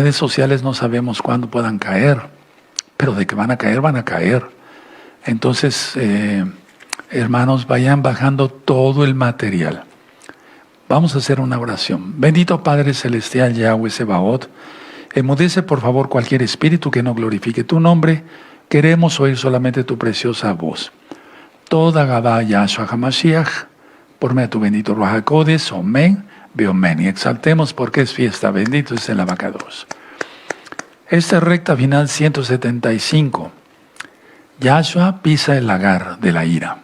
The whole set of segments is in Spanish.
redes sociales no sabemos cuándo puedan caer, pero de que van a caer, van a caer. Entonces, hermanos, vayan bajando todo el material. Vamos a hacer una oración. Bendito Padre Celestial, Yahweh Sebaot, enmudece por favor cualquier espíritu que no glorifique tu nombre. Queremos oír solamente tu preciosa voz. Toda Gabá Yahshua HaMashiach, por medio de tu bendito Ruach HaKodesh, Omen, Beomen. Y exaltemos porque es fiesta, bendito es el abacados. Esta recta final 175. Yahshua pisa el lagar de la ira.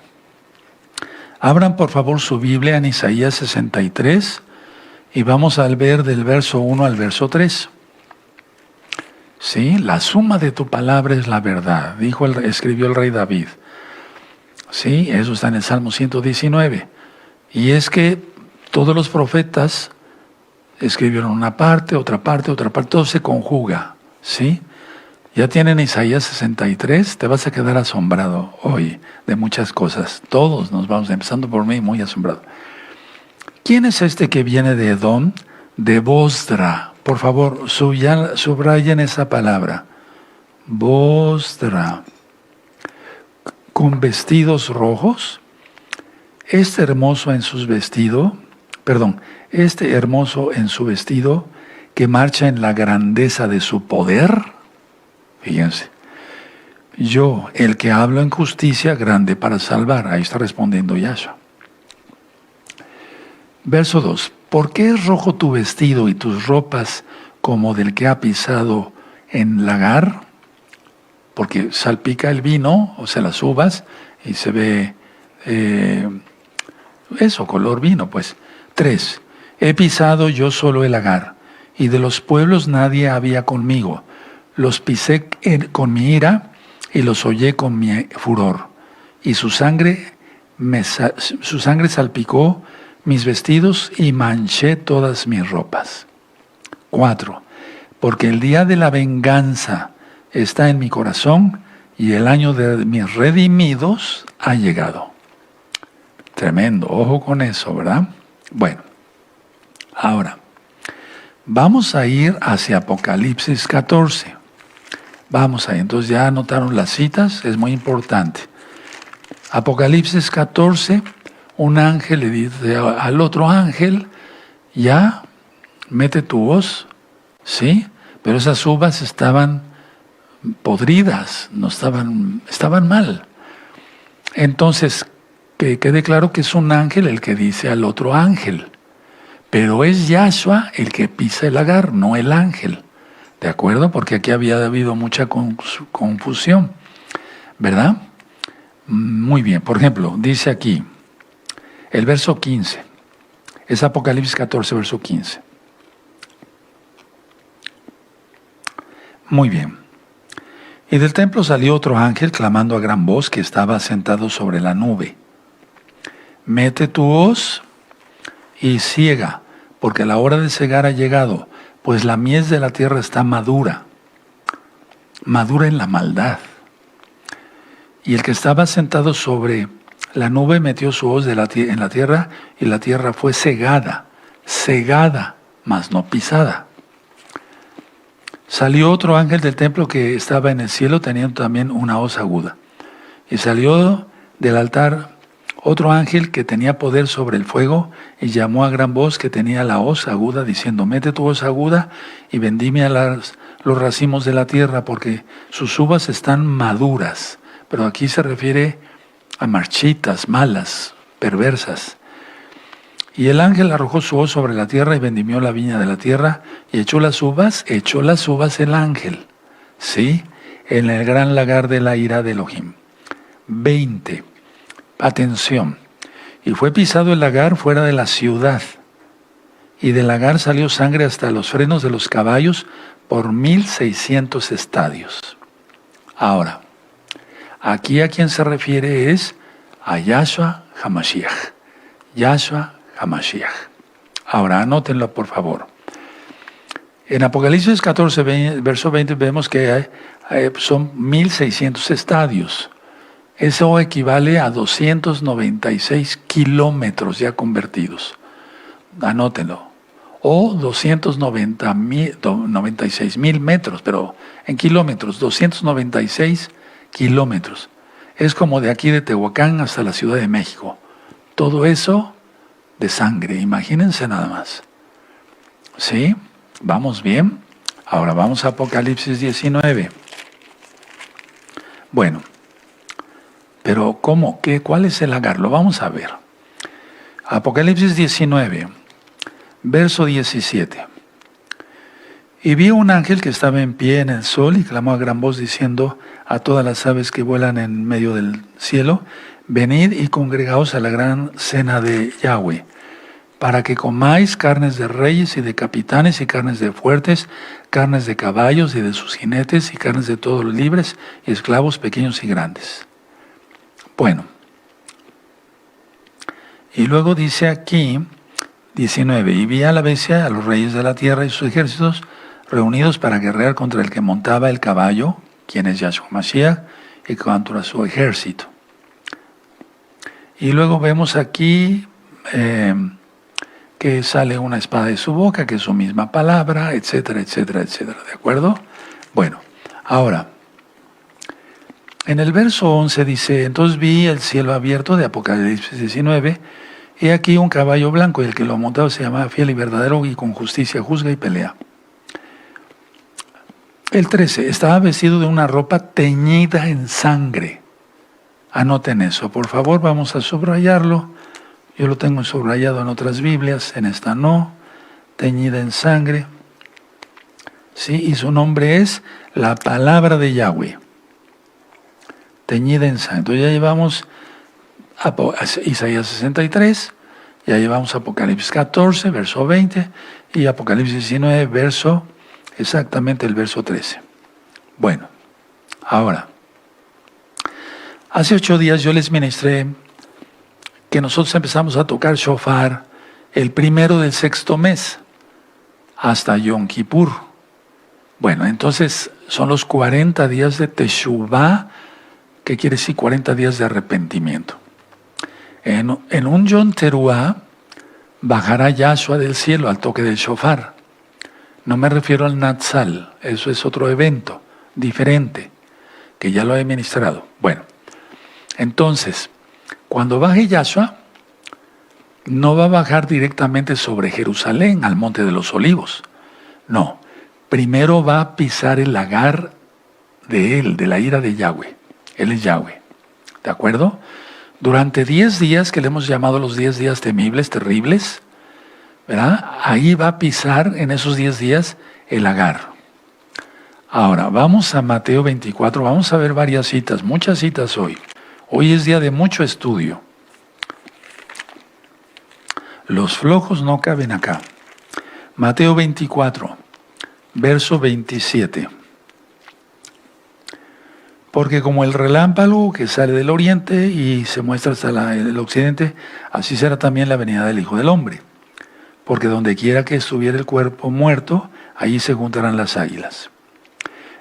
Abran por favor su Biblia en Isaías 63 y vamos a ver del verso 1 al verso 3. Sí, la suma de tu palabra es la verdad, escribió el rey David. Sí, eso está en el Salmo 119. Y es que todos los profetas escribieron una parte, otra parte, otra parte, todo se conjuga. ¿Sí? Ya tienen Isaías 63, te vas a quedar asombrado hoy de muchas cosas. Todos nos vamos, empezando por mí, muy asombrado. ¿Quién es este que viene de Edom? De Bosra. Por favor, subrayen esa palabra. Bosra. Con vestidos rojos. Este hermoso en su vestido que marcha en la grandeza de su poder. Fíjense, yo, el que hablo en justicia, grande para salvar. Ahí está respondiendo Yahshua. Verso 2. ¿Por qué es rojo tu vestido y tus ropas como del que ha pisado en lagar? Porque salpica el vino, o sea, las uvas, y se ve color vino, pues. 3. He pisado yo solo el lagar, y de los pueblos nadie había conmigo. Los pisé con mi ira y los hollé con mi furor. Y su sangre salpicó mis vestidos y manché todas mis ropas. 4. Porque el día de la venganza está en mi corazón y el año de mis redimidos ha llegado. Tremendo, ojo con eso, ¿verdad? Bueno, ahora, vamos a ir hacia Apocalipsis 14. Vamos ahí, entonces ya anotaron las citas, es muy importante. Apocalipsis 14, un ángel le dice al otro ángel, ya, mete tu voz, ¿sí? Pero esas uvas estaban podridas, estaban mal. Entonces, que quede claro que es un ángel el que dice al otro ángel, pero es Yahshua el que pisa el lagar, no el ángel. ¿De acuerdo? Porque aquí había habido mucha confusión, ¿verdad? Muy bien, por ejemplo, dice aquí, el verso 15, es Apocalipsis 14, verso 15. Muy bien. Y del templo salió otro ángel clamando a gran voz que estaba sentado sobre la nube. Mete tu hoz y ciega, porque la hora de cegar ha llegado, pues la mies de la tierra está madura en la maldad. Y el que estaba sentado sobre la nube metió su hoz en la tierra, y la tierra fue cegada, mas no pisada. Salió otro ángel del templo que estaba en el cielo, teniendo también una hoz aguda. Y salió del altar otro ángel que tenía poder sobre el fuego, y llamó a gran voz que tenía la hoz aguda, diciendo, mete tu hoz aguda y vendimia los racimos de la tierra, porque sus uvas están maduras. Pero aquí se refiere a marchitas, malas, perversas. Y el ángel arrojó su hoz sobre la tierra y vendimió la viña de la tierra, y echó las uvas el ángel, ¿sí? En el gran lagar de la ira de Elohim. 20. Atención. Y fue pisado el lagar fuera de la ciudad, y del lagar salió sangre hasta los frenos de los caballos por 1600 estadios. Ahora, aquí a quien se refiere es a Yahshua HaMashiach. Yahshua HaMashiach. Ahora, anótenlo por favor. En Apocalipsis 14, verso 20, vemos que son 1600 estadios. Eso equivale a 296 kilómetros ya convertidos. Anótenlo. o 296.000 metros, pero en kilómetros, 296 kilómetros. Es como de aquí de Tehuacán hasta la Ciudad de México. Todo eso de sangre, imagínense nada más. ¿Sí? ¿Vamos bien? Ahora vamos a Apocalipsis 19. Bueno, pero ¿cómo? ¿Qué? ¿Cuál es el Agar? Lo vamos a ver. Apocalipsis 19, verso 17. Y vi un ángel que estaba en pie en el sol y clamó a gran voz diciendo a todas las aves que vuelan en medio del cielo: venid y congregaos a la gran cena de Yahweh, para que comáis carnes de reyes y de capitanes y carnes de fuertes, carnes de caballos y de sus jinetes y carnes de todos los libres y esclavos pequeños y grandes. Bueno, y luego dice aquí 19, y vi a la bestia, a los reyes de la tierra y sus ejércitos reunidos para guerrear contra el que montaba el caballo, quien es Yahshua Mashiach, y contra su ejército. Y luego vemos aquí que sale una espada de su boca, que es su misma palabra, etcétera, etcétera, etcétera. ¿De acuerdo? Bueno, ahora, en el verso 11 dice: entonces vi el cielo abierto, de Apocalipsis 19, y aquí un caballo blanco, y el que lo montaba se llamaba Fiel y Verdadero, y con justicia juzga y pelea. El 13, estaba vestido de una ropa teñida en sangre. Anoten eso, por favor, vamos a subrayarlo. Yo lo tengo subrayado en otras Biblias, en esta no. Teñida en sangre. Sí, y su nombre es la palabra de Yahweh. Teñida en sangre. Entonces ya llevamos a Isaías 63, ya llevamos Apocalipsis 14, verso 20, y Apocalipsis 19, verso, exactamente el verso 13. Bueno, ahora, hace 8 días yo les ministré que nosotros empezamos a tocar shofar el 1 del 6º mes, hasta Yom Kippur. Bueno, entonces son los 40 días de Teshuvah, que quiere decir 40 días de arrepentimiento. En un Yom Teruah bajará Yahshua del cielo al toque del shofar. No me refiero al Natsal, eso es otro evento diferente, que ya lo he ministrado. Bueno, entonces, cuando baje Yahshua, no va a bajar directamente sobre Jerusalén, al Monte de los Olivos. No, primero va a pisar el lagar de él, de la ira de Yahweh. Él es Yahweh, ¿de acuerdo? Durante 10 días, que le hemos llamado los 10 días temibles, terribles, ¿verdad? Ahí va a pisar en esos 10 días el lagar. Ahora, vamos a Mateo 24, vamos a ver varias citas, muchas citas hoy. Hoy es día de mucho estudio. Los flojos no caben acá. Mateo 24, verso 27. Porque como el relámpago que sale del oriente y se muestra hasta el occidente, así será también la venida del Hijo del Hombre. Porque donde quiera que estuviera el cuerpo muerto, allí se juntarán las águilas.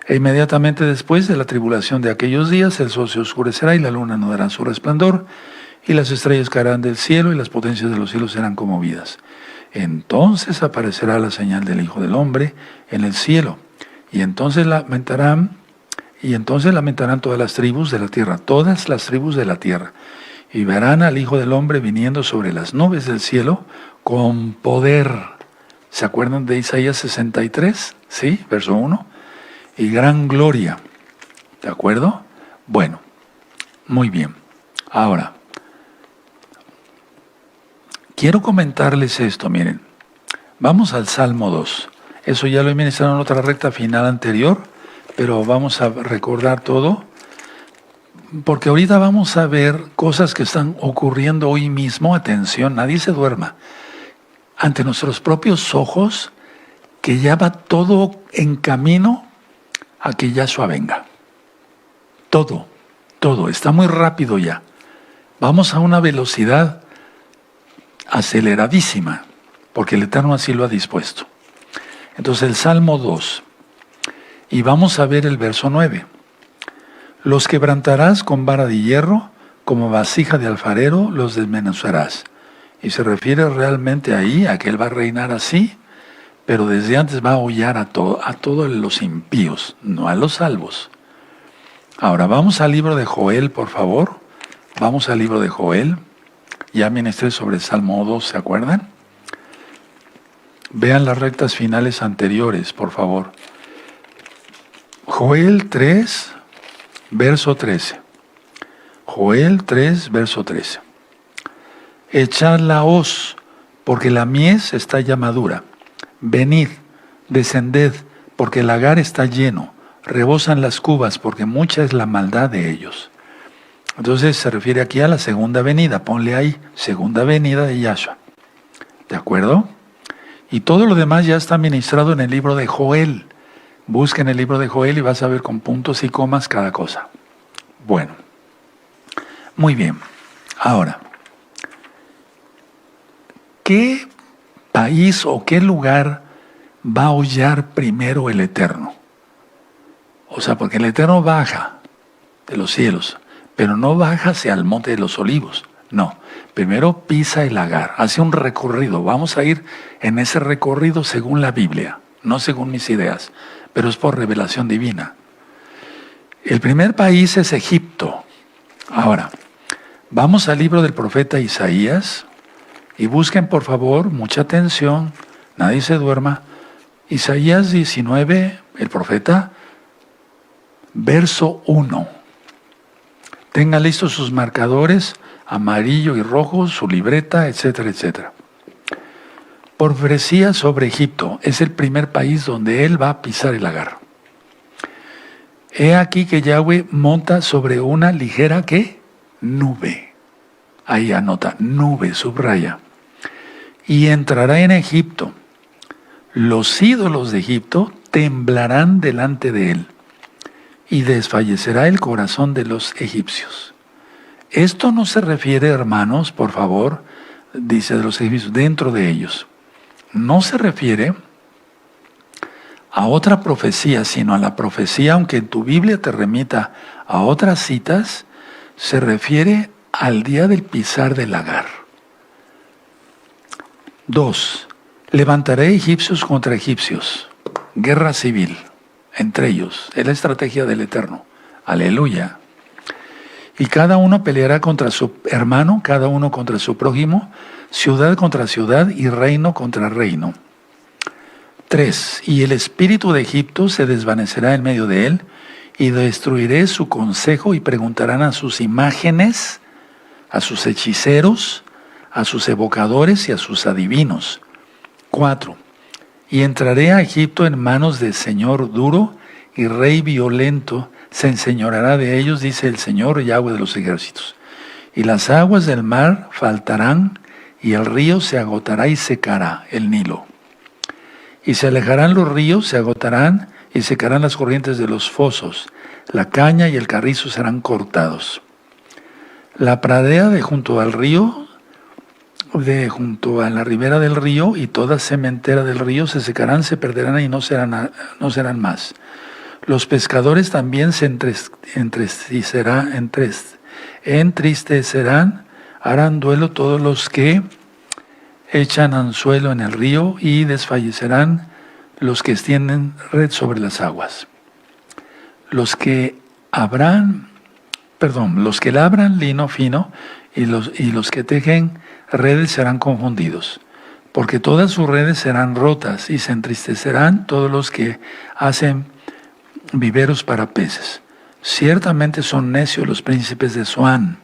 E inmediatamente después de la tribulación de aquellos días, el sol se oscurecerá y la luna no dará su resplandor, y las estrellas caerán del cielo y las potencias de los cielos serán conmovidas. Entonces aparecerá la señal del Hijo del Hombre en el cielo, y entonces lamentarán todas las tribus de la tierra, todas las tribus de la tierra, y verán al Hijo del Hombre viniendo sobre las nubes del cielo con poder. ¿Se acuerdan de Isaías 63? ¿Sí? Verso 1. Y gran gloria. ¿De acuerdo? Bueno, muy bien. Ahora, quiero comentarles esto, miren. Vamos al Salmo 2. Eso ya lo he ministrado en otra recta final anterior, pero vamos a recordar todo, porque ahorita vamos a ver cosas que están ocurriendo hoy mismo. Atención, nadie se duerma. Ante nuestros propios ojos, que ya va todo en camino a que Yahshua venga. Todo, está muy rápido ya. Vamos a una velocidad aceleradísima, porque el Eterno así lo ha dispuesto. Entonces el Salmo 2, y vamos a ver el verso 9. Los quebrantarás con vara de hierro, como vasija de alfarero los desmenuzarás. Y se refiere realmente ahí a que Él va a reinar así, pero desde antes va a hollar a todos los impíos, no a los salvos. Ahora vamos al libro de Joel, por favor. Vamos al libro de Joel. Ya ministré sobre el Salmo 2, ¿se acuerdan? Vean las rectas finales anteriores, por favor. Joel 3, verso 13. Joel 3, verso 13. Echad la hoz, porque la mies está ya madura. Venid, descended, porque el lagar está lleno. Rebosan las cubas, porque mucha es la maldad de ellos. Entonces se refiere aquí a la segunda venida. Ponle ahí, segunda venida de Yahshua. ¿De acuerdo? Y todo lo demás ya está ministrado en el libro de Joel. Busquen el libro de Joel y vas a ver con puntos y comas cada cosa. Bueno, muy bien. Ahora, ¿qué país o qué lugar va a hollar primero el Eterno? O sea, porque el Eterno baja de los cielos, pero no baja hacia el monte de los olivos. No, primero pisa el lagar, hace un recorrido. Vamos a ir en ese recorrido según la Biblia, no según mis ideas, pero es por revelación divina. El primer país es Egipto. Ahora, vamos al libro del profeta Isaías y busquen por favor, mucha atención, nadie se duerma. Isaías 19, el profeta, verso 1. Tengan listos sus marcadores, amarillo y rojo, su libreta, etcétera, etcétera. Profecía sobre Egipto. Es el primer país donde él va a pisar el lagar. He aquí que Yahweh monta sobre una ligera, ¿qué? Nube. Ahí anota, nube, subraya. Y entrará en Egipto. Los ídolos de Egipto temblarán delante de él. Y desfallecerá el corazón de los egipcios. Esto no se refiere, hermanos, por favor, dice de los egipcios, dentro de ellos. No se refiere a otra profecía, sino a la profecía, aunque en tu Biblia te remita a otras citas, se refiere al día del pisar del lagar. 2. Levantaré egipcios contra egipcios. Guerra civil entre ellos. Es la estrategia del Eterno. Aleluya. Y cada uno peleará contra su hermano, cada uno contra su prójimo, ciudad contra ciudad y reino contra reino. 3. Y el espíritu de Egipto se desvanecerá en medio de él, y destruiré su consejo, y preguntarán a sus imágenes, a sus hechiceros, a sus evocadores y a sus adivinos. 4. Y entraré a Egipto en manos de señor duro y rey violento, se enseñoreará de ellos, dice el Señor Yahweh de los ejércitos. Y las aguas del mar faltarán, y el río se agotará y secará, el Nilo. Y se alejarán los ríos, se agotarán, y secarán las corrientes de los fosos. La caña y el carrizo serán cortados. La pradera de junto al río, de junto a la ribera del río, y toda sementera del río se secarán, se perderán y no serán más. Los pescadores también se entristecerán, harán duelo todos los que echan anzuelo en el río, y desfallecerán los que extienden red sobre las aguas. Los que labran lino fino y los que tejen redes serán confundidos, porque todas sus redes serán rotas, y se entristecerán todos los que hacen viveros para peces. Ciertamente son necios los príncipes de Zoán.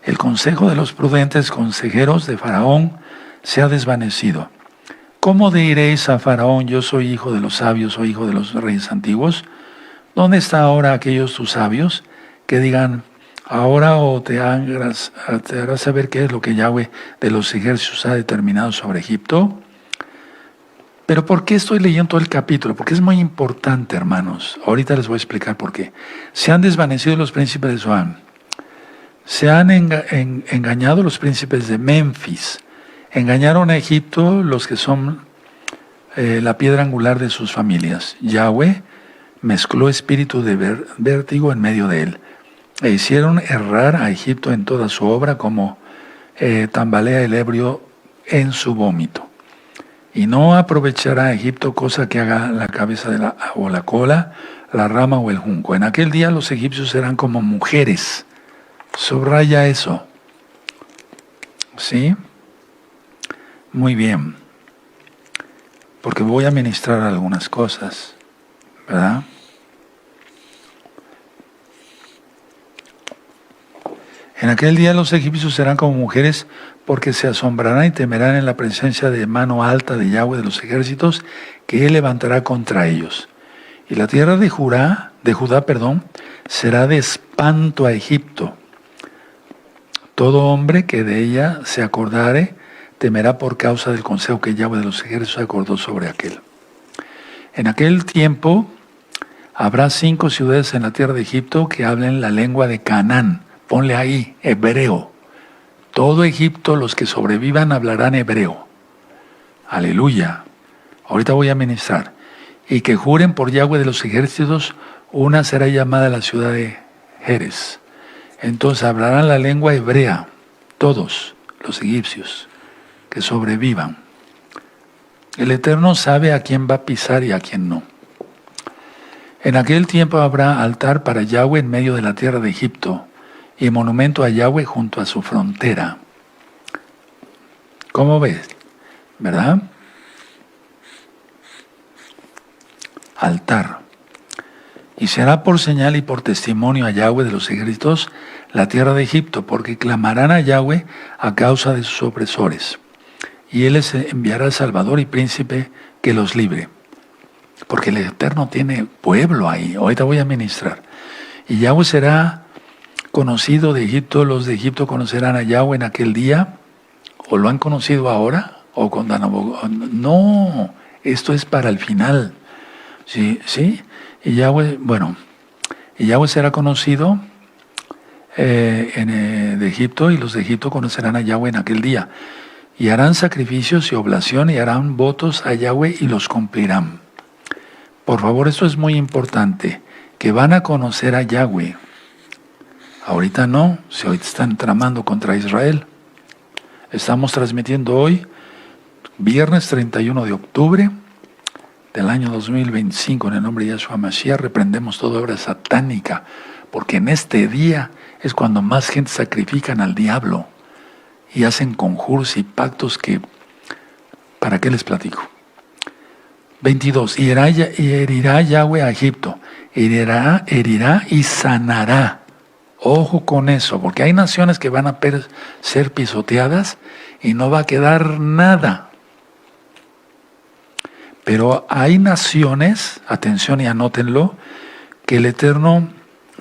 El consejo de los prudentes consejeros de Faraón se ha desvanecido. ¿Cómo diréis a Faraón, yo soy hijo de los sabios o hijo de los reyes antiguos? ¿Dónde están ahora aquellos tus sabios que digan ahora, o te harás saber qué es lo que Yahweh de los ejércitos ha determinado sobre Egipto? Pero ¿por qué estoy leyendo todo el capítulo? Porque es muy importante, hermanos. Ahorita les voy a explicar por qué. Se han desvanecido los príncipes de Zoán. Se han engañado los príncipes de Memphis. Engañaron a Egipto los que son la piedra angular de sus familias. Yahweh mezcló espíritu de vértigo en medio de él. E hicieron errar a Egipto en toda su obra, como tambalea el ebrio en su vómito. Y no aprovechará Egipto cosa que haga la cabeza o la cola, la rama o el junco. En aquel día los egipcios serán como mujeres. Subraya eso. ¿Sí? Muy bien. Porque voy a ministrar algunas cosas, ¿verdad? En aquel día los egipcios serán como mujeres porque se asombrarán y temerán en la presencia de mano alta de Yahweh de los ejércitos que Él levantará contra ellos. Y la tierra de Judá, será de espanto a Egipto. Todo hombre que de ella se acordare temerá por causa del consejo que Yahweh de los ejércitos acordó sobre aquel. En aquel tiempo habrá 5 ciudades en la tierra de Egipto que hablen la lengua de Canaán. Ponle ahí, hebreo. Todo Egipto, los que sobrevivan, hablarán hebreo. Aleluya. Ahorita voy a ministrar. Y que juren por Yahweh de los ejércitos, una será llamada la ciudad de Jerez. Entonces hablarán la lengua hebrea, todos los egipcios que sobrevivan. El Eterno sabe a quién va a pisar y a quién no. En aquel tiempo habrá altar para Yahweh en medio de la tierra de Egipto, y monumento a Yahweh junto a su frontera. ¿Cómo ves? ¿Verdad? Altar. Y será por señal y por testimonio a Yahweh de los ejércitos la tierra de Egipto, porque clamarán a Yahweh a causa de sus opresores. Y Él les enviará Salvador y Príncipe que los libre. Porque el Eterno tiene pueblo ahí. Ahorita voy a ministrar. Y Yahweh será conocido de Egipto, los de Egipto conocerán a Yahweh en aquel día, o lo han conocido ahora, o con Nabucodonosor. No, esto es para el final. ¿Sí? Y Yahweh, y Yahweh será conocido de Egipto, y los de Egipto conocerán a Yahweh en aquel día. Y harán sacrificios y oblación, y harán votos a Yahweh, y los cumplirán. Por favor, esto es muy importante, que van a conocer a Yahweh. Ahorita no, si ahorita están tramando contra Israel. Estamos transmitiendo hoy, viernes 31 de octubre del año 2025, en el nombre de Yahshua Mashiach, reprendemos toda obra satánica, porque en este día es cuando más gente sacrifican al diablo y hacen conjuros y pactos que, ¿para qué les platico? 22, y herirá Yahweh a Egipto, herirá y sanará. Ojo con eso, porque hay naciones que van a ser pisoteadas y no va a quedar nada. Pero hay naciones, atención y anótenlo, que el Eterno,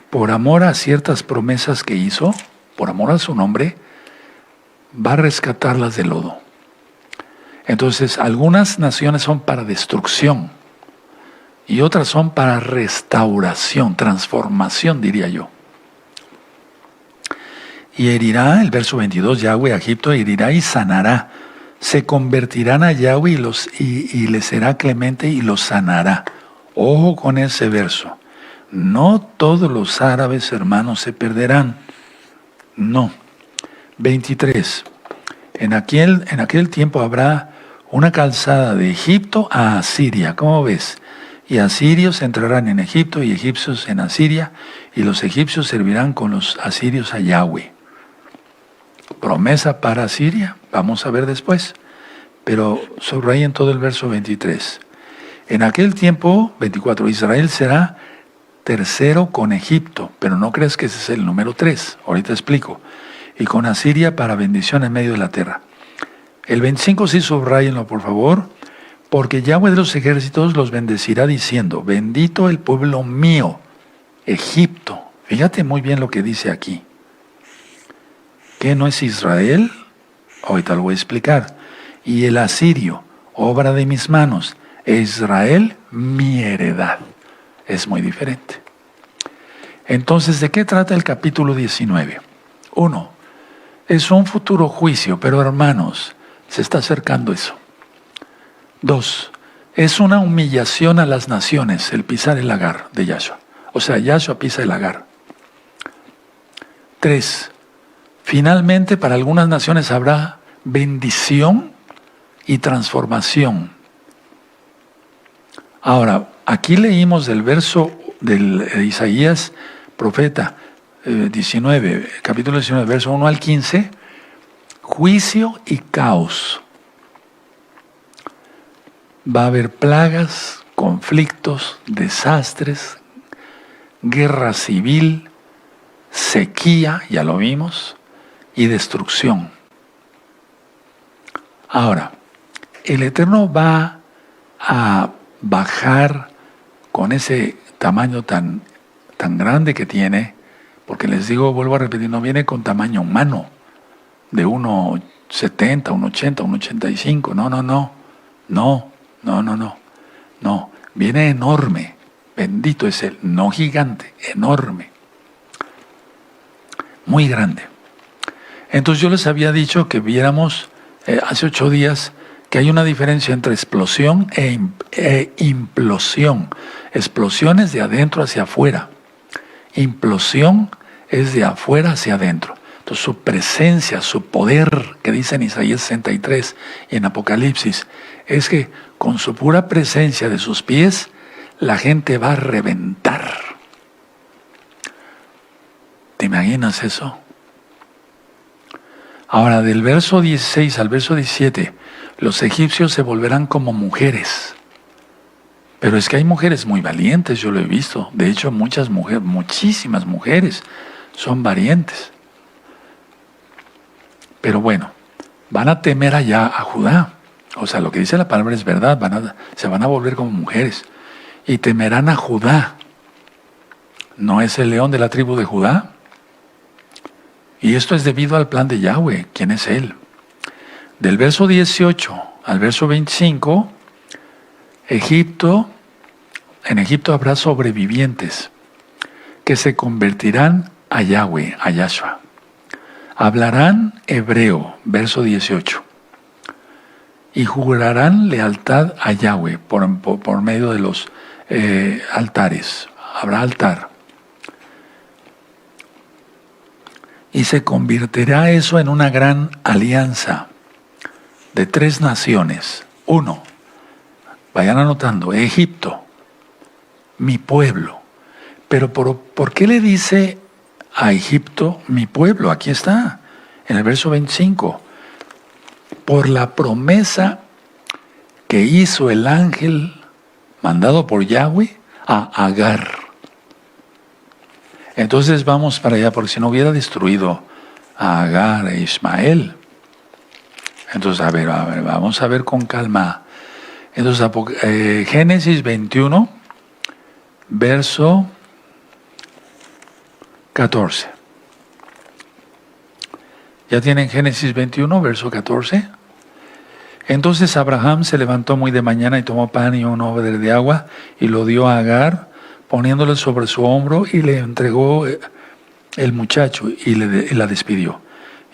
por amor a ciertas promesas que hizo, por amor a su nombre, va a rescatarlas del lodo. Entonces, algunas naciones son para destrucción y otras son para restauración, transformación, diría yo. Y herirá, el verso 22, Yahweh a Egipto, herirá y sanará. Se convertirán a Yahweh y les será clemente y los sanará. Ojo con ese verso. No todos los árabes hermanos se perderán. No. 23. En aquel tiempo habrá una calzada de Egipto a Asiria. ¿Cómo ves? Y asirios entrarán en Egipto y egipcios en Asiria, y los egipcios servirán con los asirios a Yahweh. Promesa para Asiria, vamos a ver después, pero subrayen todo el verso 23. En aquel tiempo, 24, Israel será tercero con Egipto, pero no creas que ese es el número 3, ahorita explico, y con Asiria para bendición en medio de la tierra. El 25 sí subrayenlo por favor, porque Yahweh de los ejércitos los bendecirá diciendo, bendito el pueblo mío, Egipto. Fíjate muy bien lo que dice aquí. ¿Qué no es Israel? Ahorita lo voy a explicar. Y el asirio, obra de mis manos. Israel, mi heredad. Es muy diferente. Entonces, ¿de qué trata el capítulo 19? 1. Es un futuro juicio, pero hermanos, se está acercando eso. 2. Es una humillación a las naciones, el pisar el lagar de Yahshua. O sea, Yahshua pisa el lagar. 3. Finalmente, para algunas naciones habrá bendición y transformación. Ahora, aquí leímos del verso de Isaías, profeta 19, capítulo 19, verso 1 al 15, juicio y caos. Va a haber plagas, conflictos, desastres, guerra civil, sequía, ya lo vimos, y destrucción. Ahora, el Eterno va a bajar con ese tamaño tan grande que tiene, porque les digo, vuelvo a repetir, no viene con tamaño humano, de 1,70, 1,80, 1,85, no, viene enorme, bendito es Él, no gigante, enorme, muy grande. Entonces yo les había dicho que viéramos hace 8 días que hay una diferencia entre explosión e implosión. Explosión es de adentro hacia afuera, implosión es de afuera hacia adentro. Entonces su presencia, su poder, que dice en Isaías 63 y en Apocalipsis, es que con su pura presencia de sus pies, la gente va a reventar. ¿Te imaginas eso? Ahora, del verso 16 al verso 17, los egipcios se volverán como mujeres. Pero es que hay mujeres muy valientes, yo lo he visto. De hecho, muchísimas mujeres son valientes. Pero bueno, van a temer allá a Judá. O sea, lo que dice la palabra es verdad, se van a volver como mujeres. Y temerán a Judá. ¿No es el león de la tribu de Judá? Y esto es debido al plan de Yahweh. ¿Quién es Él? Del verso 18 al verso 25, en Egipto habrá sobrevivientes que se convertirán a Yahweh, a Yahshua. Hablarán hebreo, verso 18. Y jurarán lealtad a Yahweh por medio de los altares. Habrá altar. Y se convertirá eso en una gran alianza de 3 naciones. 1, vayan anotando, Egipto, mi pueblo. Pero ¿por qué le dice a Egipto mi pueblo? Aquí está, en el verso 25. Por la promesa que hizo el ángel mandado por Yahweh a Agar. Entonces vamos para allá, porque si no hubiera destruido a Agar e Ismael. Entonces, a ver, vamos a ver con calma. Entonces, Génesis 21, verso 14. ¿Ya tienen Génesis 21, verso 14? Entonces Abraham se levantó muy de mañana y tomó pan y un odre de agua y lo dio a Agar, poniéndole sobre su hombro, y le entregó el muchacho y la despidió.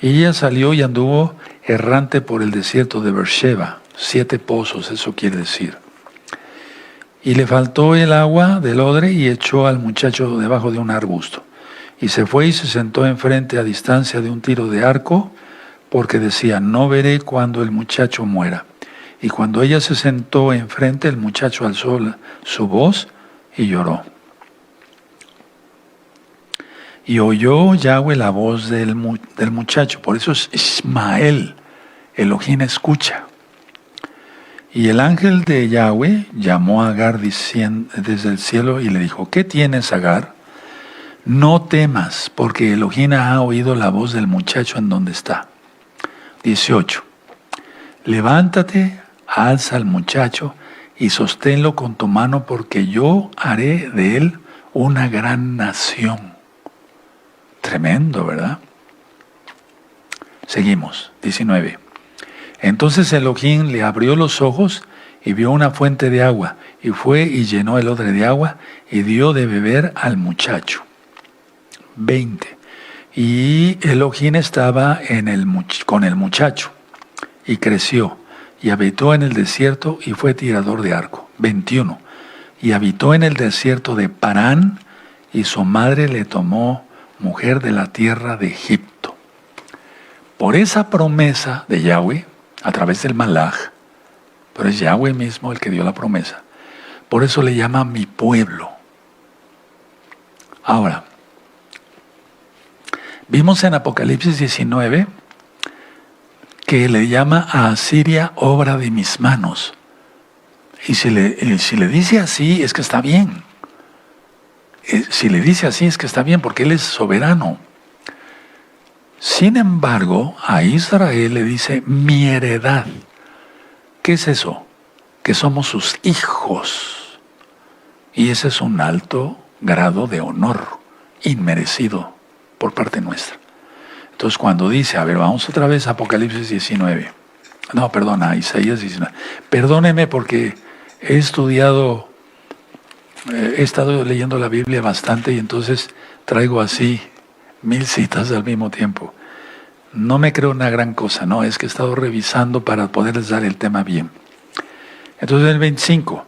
Y ella salió y anduvo errante por el desierto de Beersheba, 7 pozos, eso quiere decir. Y le faltó el agua del odre y echó al muchacho debajo de un arbusto. Y se fue y se sentó enfrente a distancia de un tiro de arco, porque decía, no veré cuando el muchacho muera. Y cuando ella se sentó enfrente, el muchacho alzó su voz y lloró. Y oyó Yahweh la voz del muchacho, por eso es Ismael, Elohim escucha. Y el ángel de Yahweh llamó a Agar desde el cielo y le dijo, ¿qué tienes, Agar? No temas, porque Elohim ha oído la voz del muchacho en donde está. 18. Levántate, alza al muchacho y sosténlo con tu mano, porque yo haré de él una gran nación. Tremendo, ¿verdad? Seguimos, 19. Entonces Elohim le abrió los ojos y vio una fuente de agua, y fue y llenó el odre de agua y dio de beber al muchacho. 20. Y Elohim estaba con el muchacho, y creció, y habitó en el desierto, y fue tirador de arco. 21. Y habitó en el desierto de Parán, y su madre le tomó mujer de la tierra de Egipto. Por esa promesa de Yahweh, a través del Malaj, pero es Yahweh mismo el que dio la promesa. Por eso le llama mi pueblo. Ahora, vimos en Apocalipsis 19 que le llama a Asiria obra de mis manos. Y si le dice así, es que está bien. Si le dice así, es que está bien, porque Él es soberano. Sin embargo, a Israel le dice mi heredad. ¿Qué es eso? Que somos sus hijos. Y ese es un alto grado de honor inmerecido por parte nuestra. Entonces cuando dice, a ver, vamos otra vez a Apocalipsis 19. No, perdona, Isaías 19. Perdóneme porque he estado leyendo la Biblia bastante y entonces traigo así 1000 citas al mismo tiempo. No me creo una gran cosa, no, es que he estado revisando para poderles dar el tema bien. Entonces el 25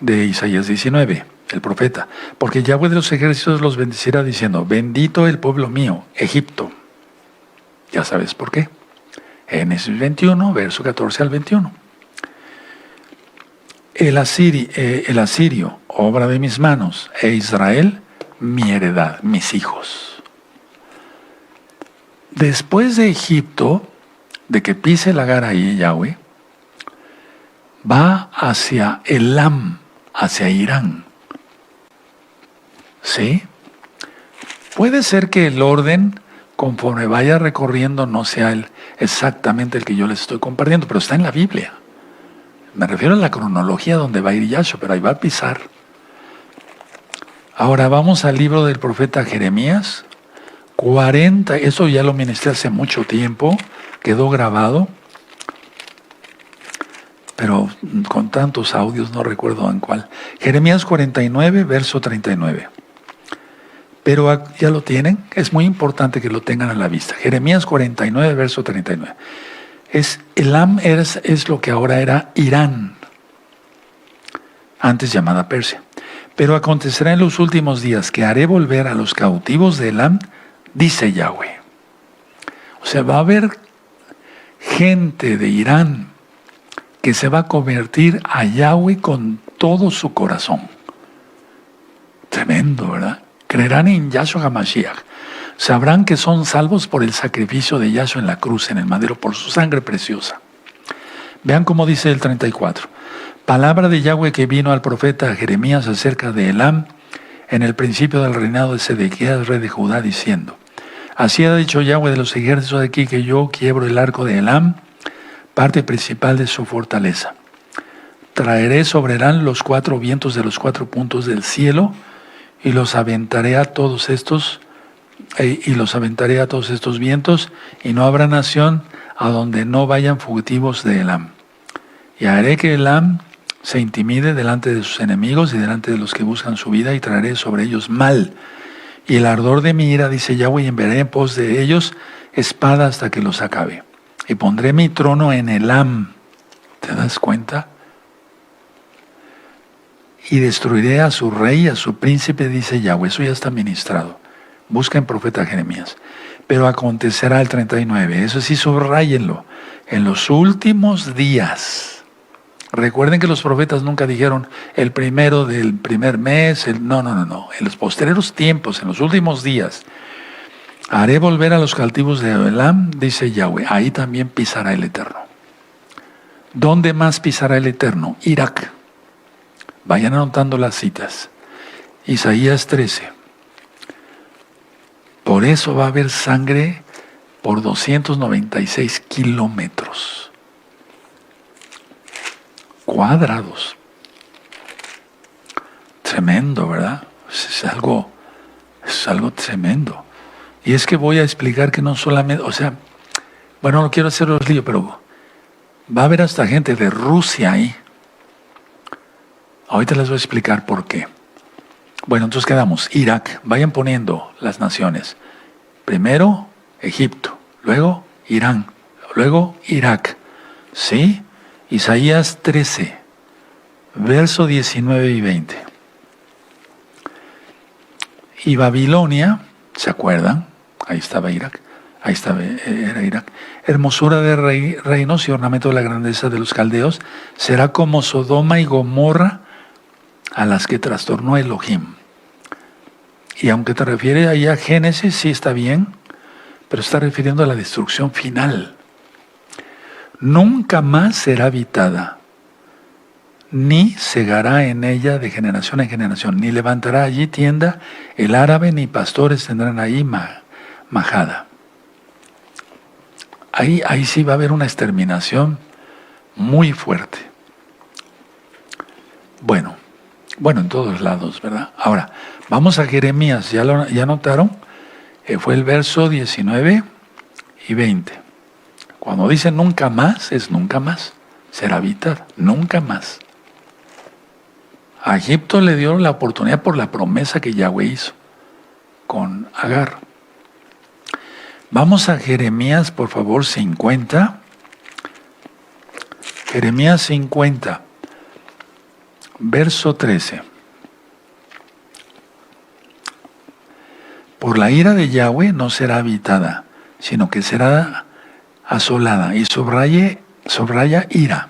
de Isaías 19, el profeta, porque Yahweh de los ejércitos los bendecirá diciendo, bendito el pueblo mío, Egipto. Ya sabes por qué. Génesis 21, verso 14 al 21. El asirio, obra de mis manos, e Israel, mi heredad, mis hijos. Después de Egipto, de que pise el Agar ahí, Yahweh, va hacia Elam, hacia Irán. ¿Sí? Puede ser que el orden, conforme vaya recorriendo, no sea exactamente el que yo les estoy compartiendo, pero está en la Biblia. Me refiero a la cronología donde va a ir Yahshua, pero ahí va a pisar. Ahora vamos al libro del profeta Jeremías. 40, eso ya lo ministré hace mucho tiempo, quedó grabado, pero con tantos audios no recuerdo en cuál. Jeremías 49, verso 39. Pero ya lo tienen, es muy importante que lo tengan a la vista. Jeremías 49, verso 39. Elam es lo que ahora era Irán, antes llamada Persia. Pero acontecerá en los últimos días que haré volver a los cautivos de Elam, dice Yahweh. O sea, va a haber gente de Irán que se va a convertir a Yahweh con todo su corazón. Tremendo, ¿verdad? Creerán en Yahshua HaMashiach. Sabrán que son salvos por el sacrificio de Yahshua en la cruz, en el madero, por su sangre preciosa. Vean cómo dice el 34. Palabra de Yahweh que vino al profeta Jeremías acerca de Elam en el principio del reinado de Sedequías, rey de Judá, diciendo: así ha dicho Yahweh de los ejércitos de aquí, que yo quiebro el arco de Elam, parte principal de su fortaleza. Traeré sobre Elam los 4 vientos de los 4 puntos del cielo y los aventaré a todos estos vientos, y no habrá nación a donde no vayan fugitivos de Elam. Y haré que Elam se intimide delante de sus enemigos y delante de los que buscan su vida, y traeré sobre ellos mal. Y el ardor de mi ira, dice Yahweh, y enviaré en pos de ellos espada hasta que los acabe. Y pondré mi trono en Elam. ¿Te das cuenta? Y destruiré a su rey y a su príncipe, dice Yahweh. Eso ya está ministrado. Busca en profeta Jeremías. Pero acontecerá el 39. Eso sí, subrayenlo. En los últimos días. Recuerden que los profetas nunca dijeron el primero del primer mes. No. En los posteriores tiempos, en los últimos días, haré volver a los cautivos de Elam, dice Yahweh. Ahí también pisará el Eterno. ¿Dónde más pisará el Eterno? Irak. Vayan anotando las citas. Isaías 13. Por eso va a haber sangre por 296 kilómetros cuadrados. Tremendo, ¿verdad? Es algo tremendo. Y es que voy a explicar que no solamente, no quiero hacerlos lío, pero va a haber hasta gente de Rusia ahí. Ahorita les voy a explicar por qué. Bueno, entonces quedamos. Irak. Vayan poniendo las naciones. Primero Egipto, luego Irán, luego Irak. ¿Sí? Isaías 13, verso 19 y 20. Y Babilonia, ¿se acuerdan? Ahí estaba Irak. Ahí está, era Irak. Hermosura de reinos y ornamento de la grandeza de los caldeos, será como Sodoma y Gomorra, a las que trastornó Elohim. Y aunque te refiere ahí a Génesis, sí está bien, pero está refiriendo a la destrucción final. Nunca más será habitada, ni segará en ella de generación en generación, ni levantará allí tienda el árabe, ni pastores tendrán ahí majada. Ahí sí va a haber una exterminación muy fuerte. Bueno, en todos lados, ¿verdad? Ahora, vamos a Jeremías, ¿ya notaron? Fue el verso 19 y 20. Cuando dice nunca más, es nunca más. Será habitada, nunca más. A Egipto le dieron la oportunidad por la promesa que Yahweh hizo con Agar. Vamos a Jeremías, por favor, 50. Jeremías 50, verso 13. Por la ira de Yahweh no será habitada, sino que será asolada. Y subraya ira.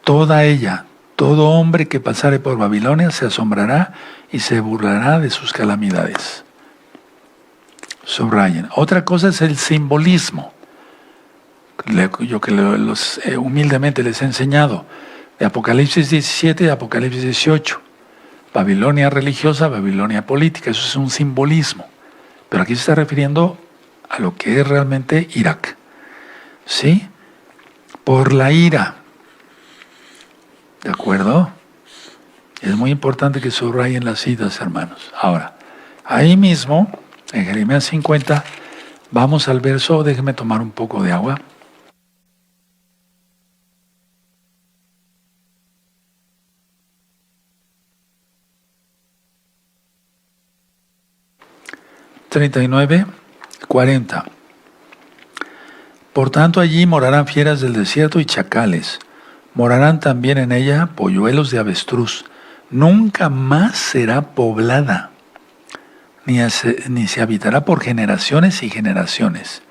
Toda ella, todo hombre que pasare por Babilonia se asombrará y se burlará de sus calamidades. Subrayen. Otra cosa es el simbolismo. Yo que humildemente les he enseñado. De Apocalipsis 17 y Apocalipsis 18. Babilonia religiosa, Babilonia política. Eso es un simbolismo. Pero aquí se está refiriendo a lo que es realmente Irak. ¿Sí? Por la ira. ¿De acuerdo? Es muy importante que subrayen las citas, hermanos. Ahora, ahí mismo, en Jeremías 50, vamos al verso, déjenme tomar un poco de agua. (39, 40). Por tanto allí morarán fieras del desierto y chacales. Morarán también en ella polluelos de avestruz. Nunca más será poblada, ni se habitará por generaciones y generaciones.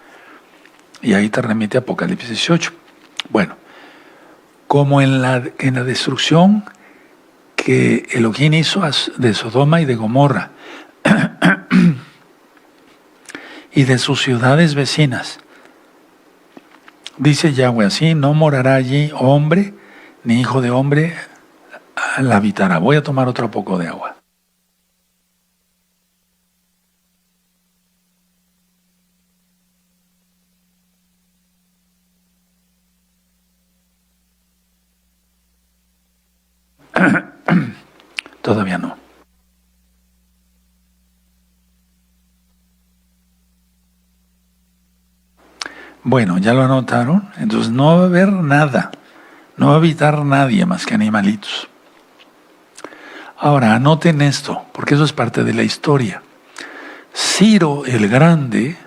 Y ahí te remite Apocalipsis 18. Bueno, como en la destrucción que Elohim hizo de Sodoma y de Gomorra y de sus ciudades vecinas. Dice Yahweh así, no morará allí hombre, ni hijo de hombre la habitará. Voy a tomar otro poco de agua. Todavía no. Bueno, ya lo anotaron. Entonces no va a haber nada. No va a habitar nadie más que animalitos. Ahora, anoten esto, porque eso es parte de la historia. Ciro el Grande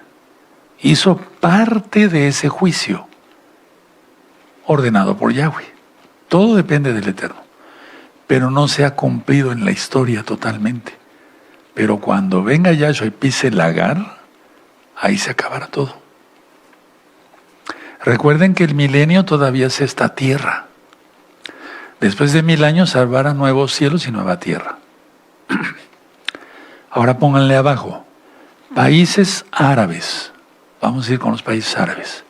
hizo parte de ese juicio ordenado por Yahweh. Todo depende del Eterno, pero no se ha cumplido en la historia totalmente. Pero cuando venga Yahshua y pise el Agar, ahí se acabará todo. Recuerden que el milenio todavía es esta tierra. Después de 1000 años habrá nuevos cielos y nueva tierra. Ahora pónganle abajo, países árabes. Vamos a ir con los países árabes.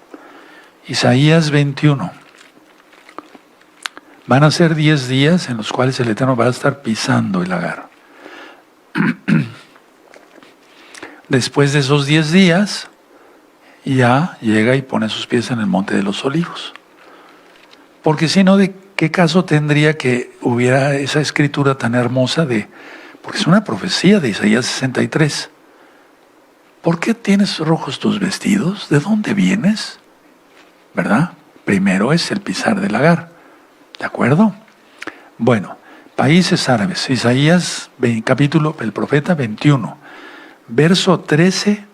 Isaías 21. Van a ser 10 días en los cuales el Eterno va a estar pisando el Agar. Después de esos 10 días, ya llega y pone sus pies en el monte de los olivos. Porque si no, ¿de qué caso tendría que hubiera esa escritura tan hermosa porque es una profecía de Isaías 63. ¿Por qué tienes rojos tus vestidos? ¿De dónde vienes? ¿Verdad? Primero es el pisar del Agar. ¿De acuerdo? Bueno, países árabes. Isaías, capítulo, el profeta 21, verso 13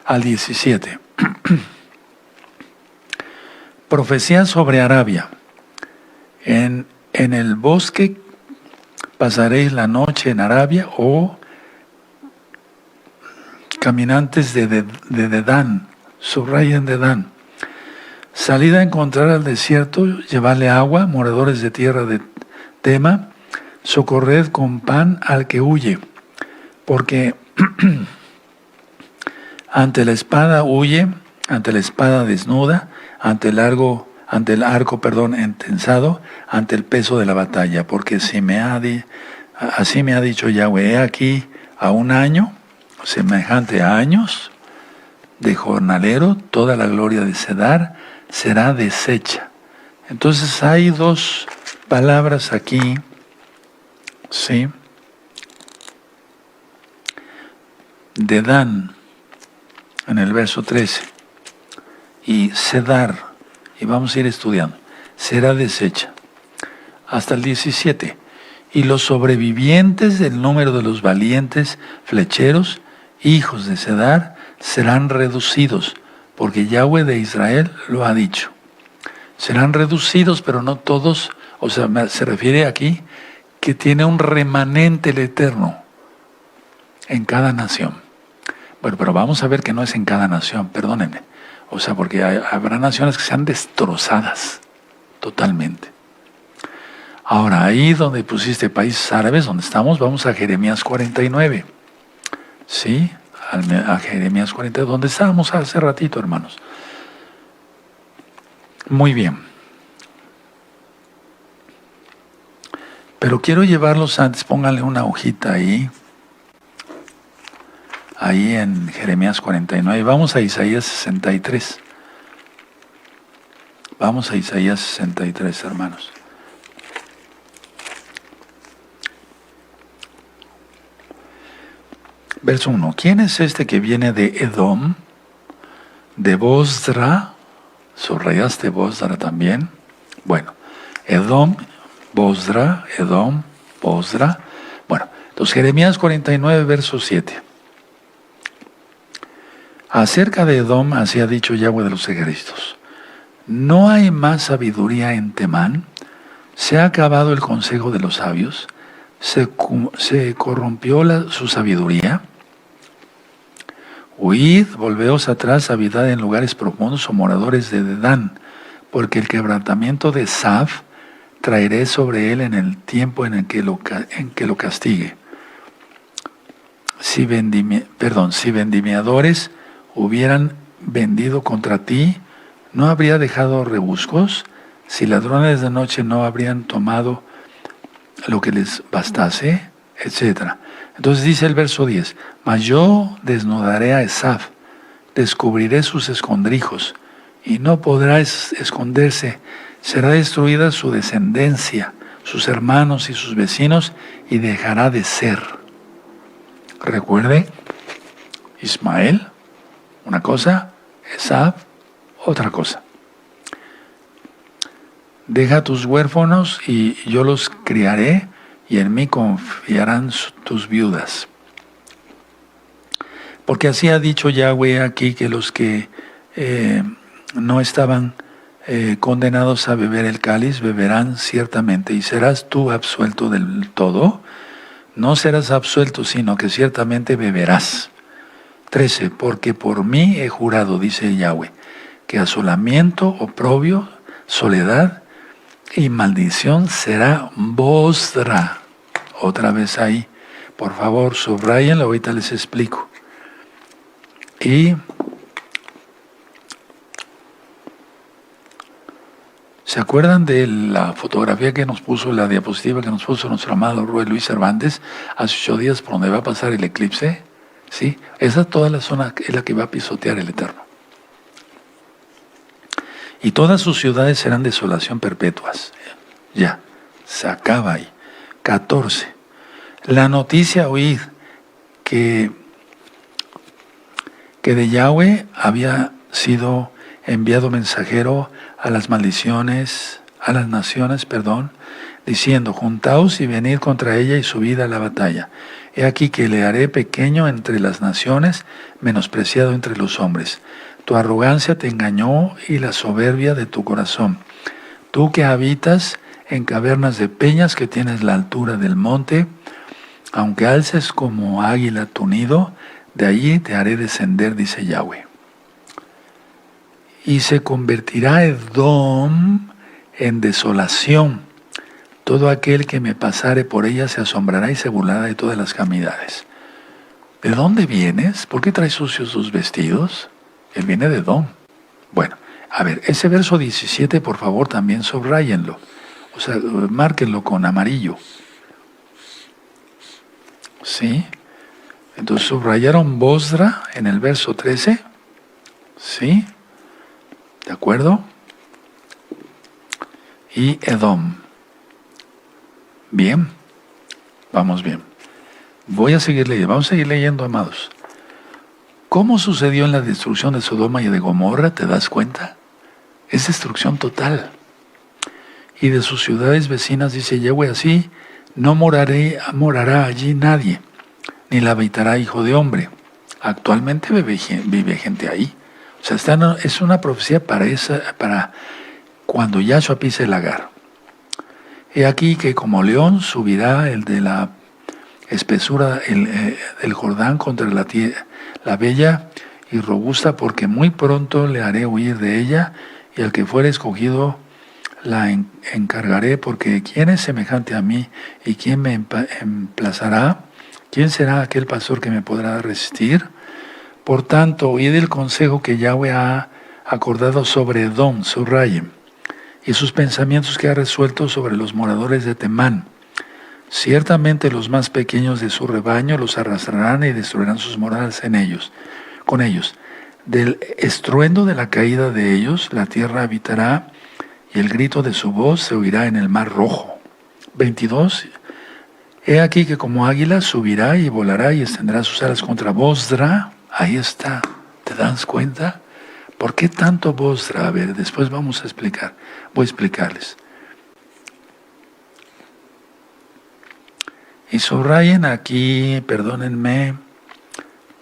al 17. Profecía sobre Arabia. En el bosque pasaréis la noche en Arabia, caminantes de Dedán, subrayen Dedán. Salid a encontrar al desierto, llevadle agua, moradores de tierra de Tema, socorred con pan al que huye, porque ante la espada huye, ante la espada desnuda, ante el arco, entensado, ante el peso de la batalla, porque así me ha dicho Yahweh, he aquí a un año, semejante a años de jornalero, toda la gloria de Cedar será deshecha. Entonces hay dos palabras aquí, ¿sí? Dedán, en el verso 13, y Cedar, y vamos a ir estudiando, será deshecha. Hasta el 17. Y los sobrevivientes del número de los valientes flecheros, hijos de Cedar, serán reducidos, porque Yahweh de Israel lo ha dicho. Serán reducidos, pero no todos, o sea, se refiere aquí que tiene un remanente el Eterno en cada nación. Bueno, pero vamos a ver que no es en cada nación, perdónenme. O sea, porque habrá naciones que sean destrozadas totalmente. Ahora, ahí donde pusiste países árabes, donde estamos, vamos a Jeremías 49. ¿Sí? A Jeremías 49, donde estábamos hace ratito, hermanos. Muy bien. Pero quiero llevarlos antes, pónganle una hojita ahí. Ahí en Jeremías 49. Vamos a Isaías 63. Vamos a Isaías 63, hermanos. Verso 1. ¿Quién es este que viene de Edom? De Bosra. ¿Subrayaste Bosra también? Bueno, Edom, Bosra, Edom, Bosra. Bueno, entonces Jeremías 49, verso 7. Acerca de Edom, así ha dicho Yahweh de los ejércitos: ¿no hay más sabiduría en Temán? ¿Se ha acabado el consejo de los sabios? ¿Se corrompió su sabiduría? Huid, volveos atrás, habitad en lugares profundos o moradores de Dedán, porque el quebrantamiento de Saf traeré sobre él en el tiempo en que lo castigue. Si vendimiadores hubieran vendido contra ti, ¿no habría dejado rebuscos? Si ladrones de noche no habrían tomado lo que les bastase, etc. Entonces dice el verso 10, mas yo desnudaré a Esaf, descubriré sus escondrijos, y no podrá esconderse, será destruida su descendencia, sus hermanos y sus vecinos, y dejará de ser. Recuerde, Ismael, una cosa, Esaf, otra cosa. Deja tus huérfanos y yo los criaré, y en mí confiarán tus viudas. Porque así ha dicho Yahweh aquí, que los que no estaban condenados a beber el cáliz, beberán ciertamente, y serás tú absuelto del todo. No serás absuelto, sino que ciertamente beberás. 13. Porque por mí he jurado, dice Yahweh, que asolamiento, oprobio, soledad y maldición será Bosra. Otra vez ahí. Por favor, subrayenlo, ahorita les explico. Y ¿se acuerdan de la fotografía que nos puso, la diapositiva que nos puso nuestro amado Rue Luis Cervantes hace 8 días por donde va a pasar el eclipse? ¿Sí? Esa toda la zona es la que va a pisotear el Eterno. Y todas sus ciudades serán desolación perpetuas. Ya, se acaba ahí. 14. La noticia oíd que de Yahweh había sido enviado mensajero a las naciones, diciendo: juntaos y venid contra ella y subid a la batalla. He aquí que le haré pequeño entre las naciones, menospreciado entre los hombres. Tu arrogancia te engañó y la soberbia de tu corazón. Tú que habitas en cavernas de peñas, que tienes la altura del monte, aunque alces como águila tu nido, de allí te haré descender, dice Yahweh. y se convertirá Edom en desolación. Todo aquel que me pasare por ella se asombrará y se burlará de todas las calamidades. ¿De dónde vienes? ¿Por qué traes sucios tus vestidos? Él viene de Edom. Bueno, a ver, ese verso 17, por favor, también subráyenlo. O sea, márquenlo con amarillo. ¿Sí? Entonces subrayaron Bosra en el verso 13. ¿Sí? ¿De acuerdo? Y Edom. Bien. Vamos bien. Voy a seguir leyendo. Vamos a seguir leyendo, amados. ¿Cómo sucedió en la destrucción de Sodoma y de Gomorra? ¿Te das cuenta? Es destrucción total. Y de sus ciudades vecinas, dice Yahweh, así no morará allí nadie, ni la habitará hijo de hombre. Actualmente vive gente ahí. O sea, es una profecía para cuando Yahshua pise el lagar. He aquí que como león subirá el de la espesura del Jordán contra la bella y robusta, porque muy pronto le haré huir de ella, y al que fuere escogido la encargaré, porque ¿quién es semejante a mí y quién me emplazará? ¿Quién será aquel pastor que me podrá resistir? Por tanto, oíd el consejo que Yahweh ha acordado sobre Edom, subrayen, y sus pensamientos que ha resuelto sobre los moradores de Temán. Ciertamente los más pequeños de su rebaño los arrastrarán y destruirán sus moradas con ellos. Del estruendo de la caída de ellos, la tierra habitará, y el grito de su voz se oirá en el mar rojo. 22. He aquí que como águila subirá y volará y extenderá sus alas contra Bosra. Ahí está. ¿Te das cuenta? ¿Por qué tanto Bosra? A ver, después vamos a explicar. Voy a explicarles. Y subrayen aquí, perdónenme,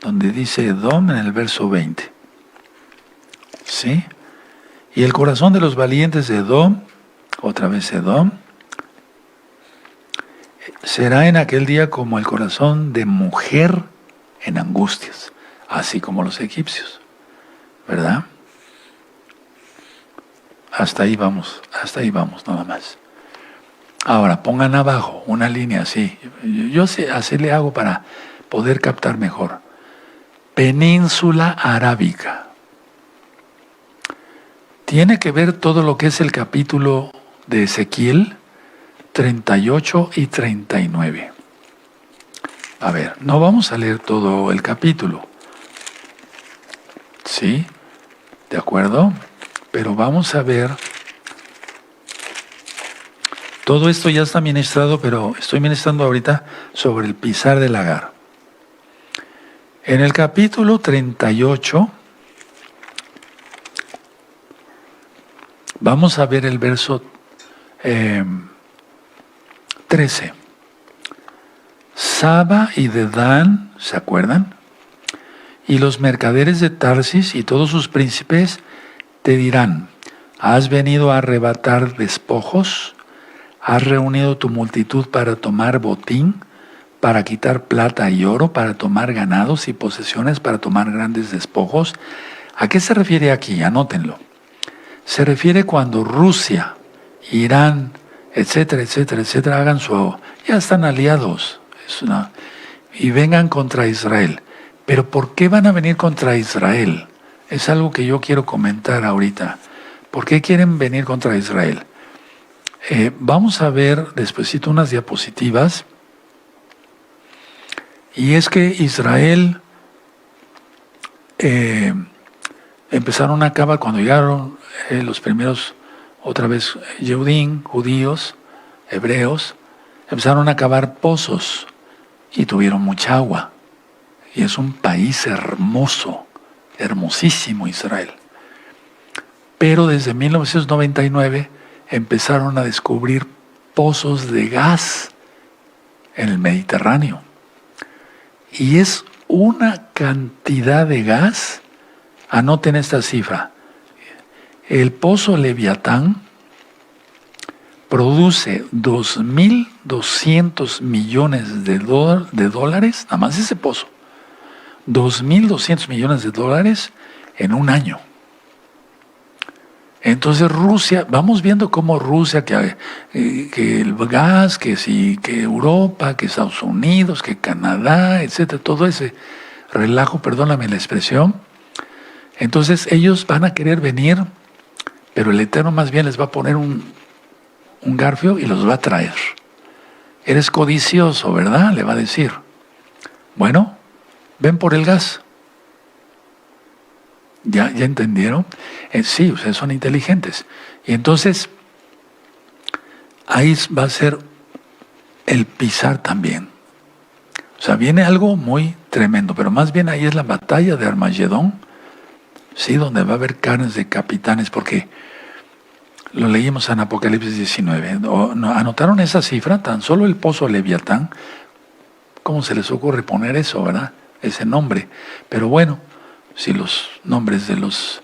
donde dice Edom en el verso 20. ¿Sí? Y el corazón de los valientes de Edom, otra vez Edom, será en aquel día como el corazón de mujer en angustias, así como los egipcios, ¿verdad? Hasta ahí vamos nada más. Ahora, pongan abajo una línea así. Yo así le hago para poder captar mejor. Península Arábica. Tiene que ver todo lo que es el capítulo de Ezequiel 38 y 39. A ver, no vamos a leer todo el capítulo. ¿Sí? ¿De acuerdo? Pero vamos a ver. Todo esto ya está ministrado, pero estoy ministrando ahorita sobre el pisar del lagar. En el capítulo 38, vamos a ver el verso 13. Saba y Dedán, ¿se acuerdan? Y los mercaderes de Tarsis y todos sus príncipes te dirán, ¿has venido a arrebatar despojos? ¿Has reunido tu multitud para tomar botín, para quitar plata y oro, para tomar ganados y posesiones, para tomar grandes despojos? ¿A qué se refiere aquí? Anótenlo. Se refiere cuando Rusia, Irán, etcétera, etcétera, etcétera, hagan ya están aliados, y vengan contra Israel. Pero ¿por qué van a venir contra Israel? Es algo que yo quiero comentar ahorita. ¿Por qué quieren venir contra Israel? Vamos a ver despuesito unas diapositivas. Y es que Israel empezaron a acabar cuando llegaron los primeros, otra vez, judíos, hebreos, empezaron a cavar pozos y tuvieron mucha agua. Y es un país hermoso, hermosísimo Israel. Pero desde 1999 empezaron a descubrir pozos de gas en el Mediterráneo. Y es una cantidad de gas. Anoten esta cifra. El pozo Leviatán produce 2.200 millones de dólares, nada más ese pozo. 2.200 millones de dólares en un año. Entonces Rusia, vamos viendo cómo Rusia, que el gas, que sí, que Europa, que Estados Unidos, que Canadá, etcétera, todo ese relajo, perdóname la expresión. Entonces ellos van a querer venir, pero el Eterno más bien les va a poner un garfio y los va a traer. Eres codicioso, ¿verdad? Le va a decir. Bueno, ven por el gas. ¿Ya entendieron? Sí, ustedes son inteligentes. Y entonces, ahí va a ser el pisar también. O sea, viene algo muy tremendo, pero más bien ahí es la batalla de Armagedón, sí, donde va a haber carnes de capitanes, porque lo leímos en Apocalipsis 19. ¿Anotaron esa cifra? Tan solo el pozo Leviatán. ¿Cómo se les ocurre poner eso, verdad? Ese nombre. Pero bueno, si los nombres de los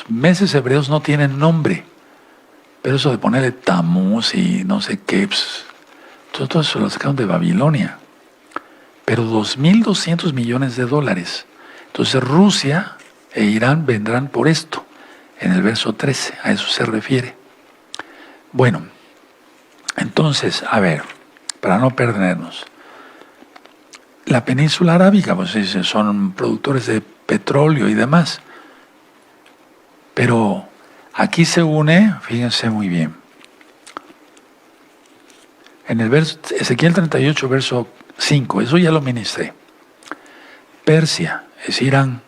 meses hebreos no tienen nombre, pero eso de ponerle Tamuz y no sé qué, pues, todo eso lo sacaron de Babilonia. Pero 2.200 millones de dólares. Entonces Rusia e Irán vendrán por esto, en el verso 13, a eso se refiere. Bueno, entonces, a ver, para no perdernos. La península arábiga, pues son productores de petróleo y demás. Pero aquí se une, fíjense muy bien. En el verso, Ezequiel 38, verso 5, eso ya lo ministré. Persia es Irán.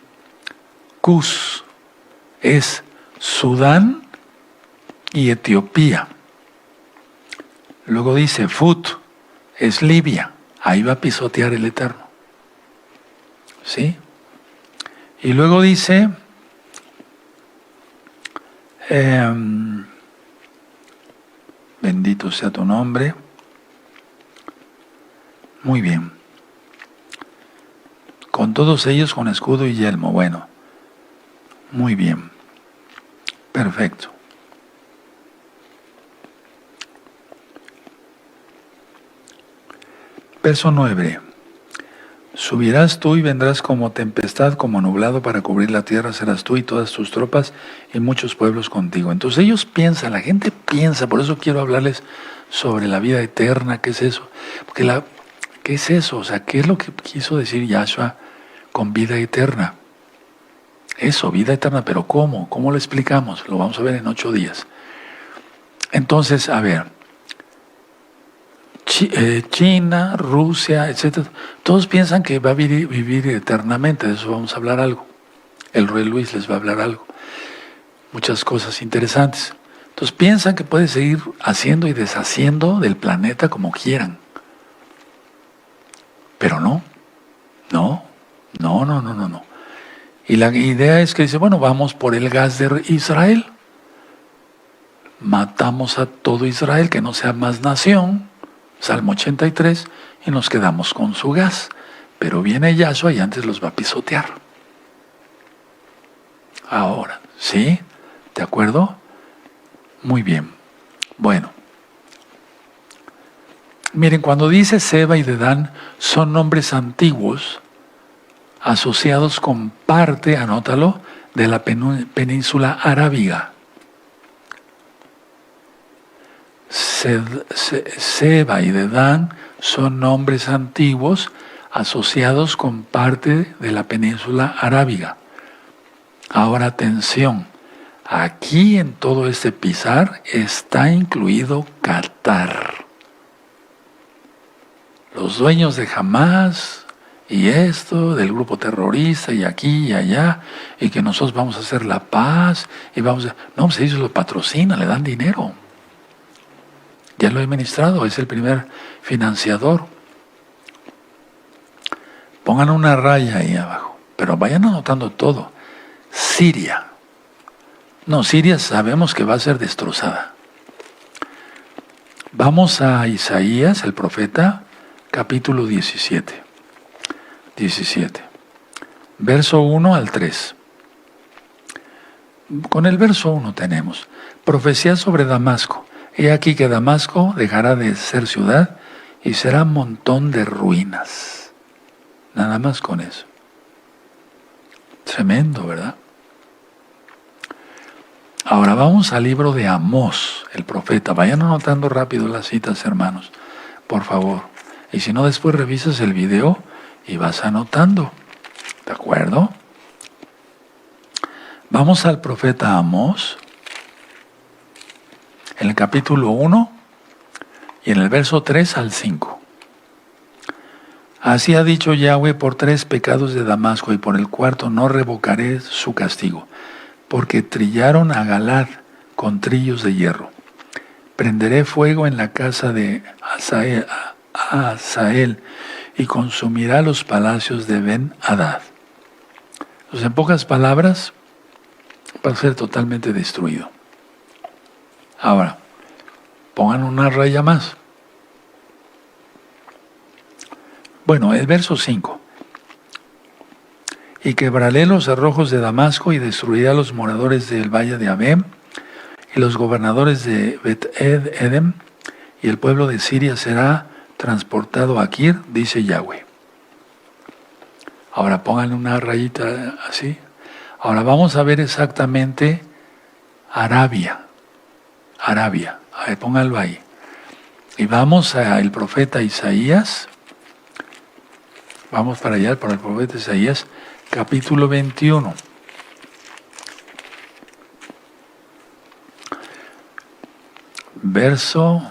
Cus es Sudán y Etiopía. Luego dice Fut es Libia. Ahí va a pisotear el Eterno. ¿Sí? Y luego dice, bendito sea tu nombre. Muy bien. Con todos ellos con escudo y yelmo. Bueno, muy bien. Perfecto. Verso 9. Subirás tú y vendrás como tempestad, como nublado para cubrir la tierra, serás tú y todas tus tropas y muchos pueblos contigo. Entonces ellos piensan, la gente piensa, por eso quiero hablarles sobre la vida eterna, ¿qué es eso? Porque ¿qué es eso? O sea, ¿qué es lo que quiso decir Yahshua con vida eterna? Eso, vida eterna, pero ¿cómo? ¿Cómo lo explicamos? Lo vamos a ver en 8 días. Entonces, a ver, China, Rusia, etcétera, todos piensan que va a vivir eternamente, de eso vamos a hablar algo. El rey Luis les va a hablar algo. Muchas cosas interesantes. Entonces piensan que puede seguir haciendo y deshaciendo del planeta como quieran. Pero no. Y la idea es que dice, bueno, vamos por el gas de Israel. Matamos a todo Israel, que no sea más nación. Salmo 83, y nos quedamos con su gas. Pero viene Yahshua y antes los va a pisotear. Ahora, ¿sí? ¿De acuerdo? Muy bien. Bueno. Miren, cuando dice Seba y Dedán, son nombres antiguos asociados con parte, anótalo, de la península arábiga. Seba y Dedán son nombres antiguos asociados con parte de la península arábiga. Ahora atención, aquí en todo este pisar está incluido Qatar. Los dueños de Hamas y esto, del grupo terrorista y aquí y allá, y que nosotros vamos a hacer la paz y vamos a... No, pues ellos lo patrocinan, le dan dinero. Ya lo he ministrado, es el primer financiador. Pongan una raya ahí abajo, pero vayan anotando todo. Siria. No, Siria sabemos que va a ser destrozada. Vamos a Isaías, el profeta, capítulo 17. Verso 1 al 3. Con el verso 1 tenemos, profecía sobre Damasco. He aquí que Damasco dejará de ser ciudad y será montón de ruinas. Nada más con eso. Tremendo, ¿verdad? Ahora vamos al libro de Amós, el profeta. Vayan anotando rápido las citas, hermanos, por favor. Y si no, después revisas el video y vas anotando. ¿De acuerdo? Vamos al profeta Amós, en el capítulo 1 y en el verso 3 al 5. Así ha dicho Yahweh: por 3 pecados de Damasco y por el 4 no revocaré su castigo, porque trillaron a Galad con trillos de hierro. Prenderé fuego en la casa de Hazael y consumirá los palacios de Ben-Hadad. Entonces, en pocas palabras, va a ser totalmente destruido. Ahora, pongan una raya más. Bueno, el verso 5. Y quebraré los cerrojos de Damasco y destruiré a los moradores del valle de Abem y los gobernadores de Bet-Edem, y el pueblo de Siria será transportado a Kir, dice Yahweh. Ahora pónganle una rayita así. Ahora vamos a ver exactamente Arabia. Arabia. A ver, pónganlo ahí. Y vamos al profeta Isaías. Vamos para allá, para el profeta Isaías, capítulo 21. Verso...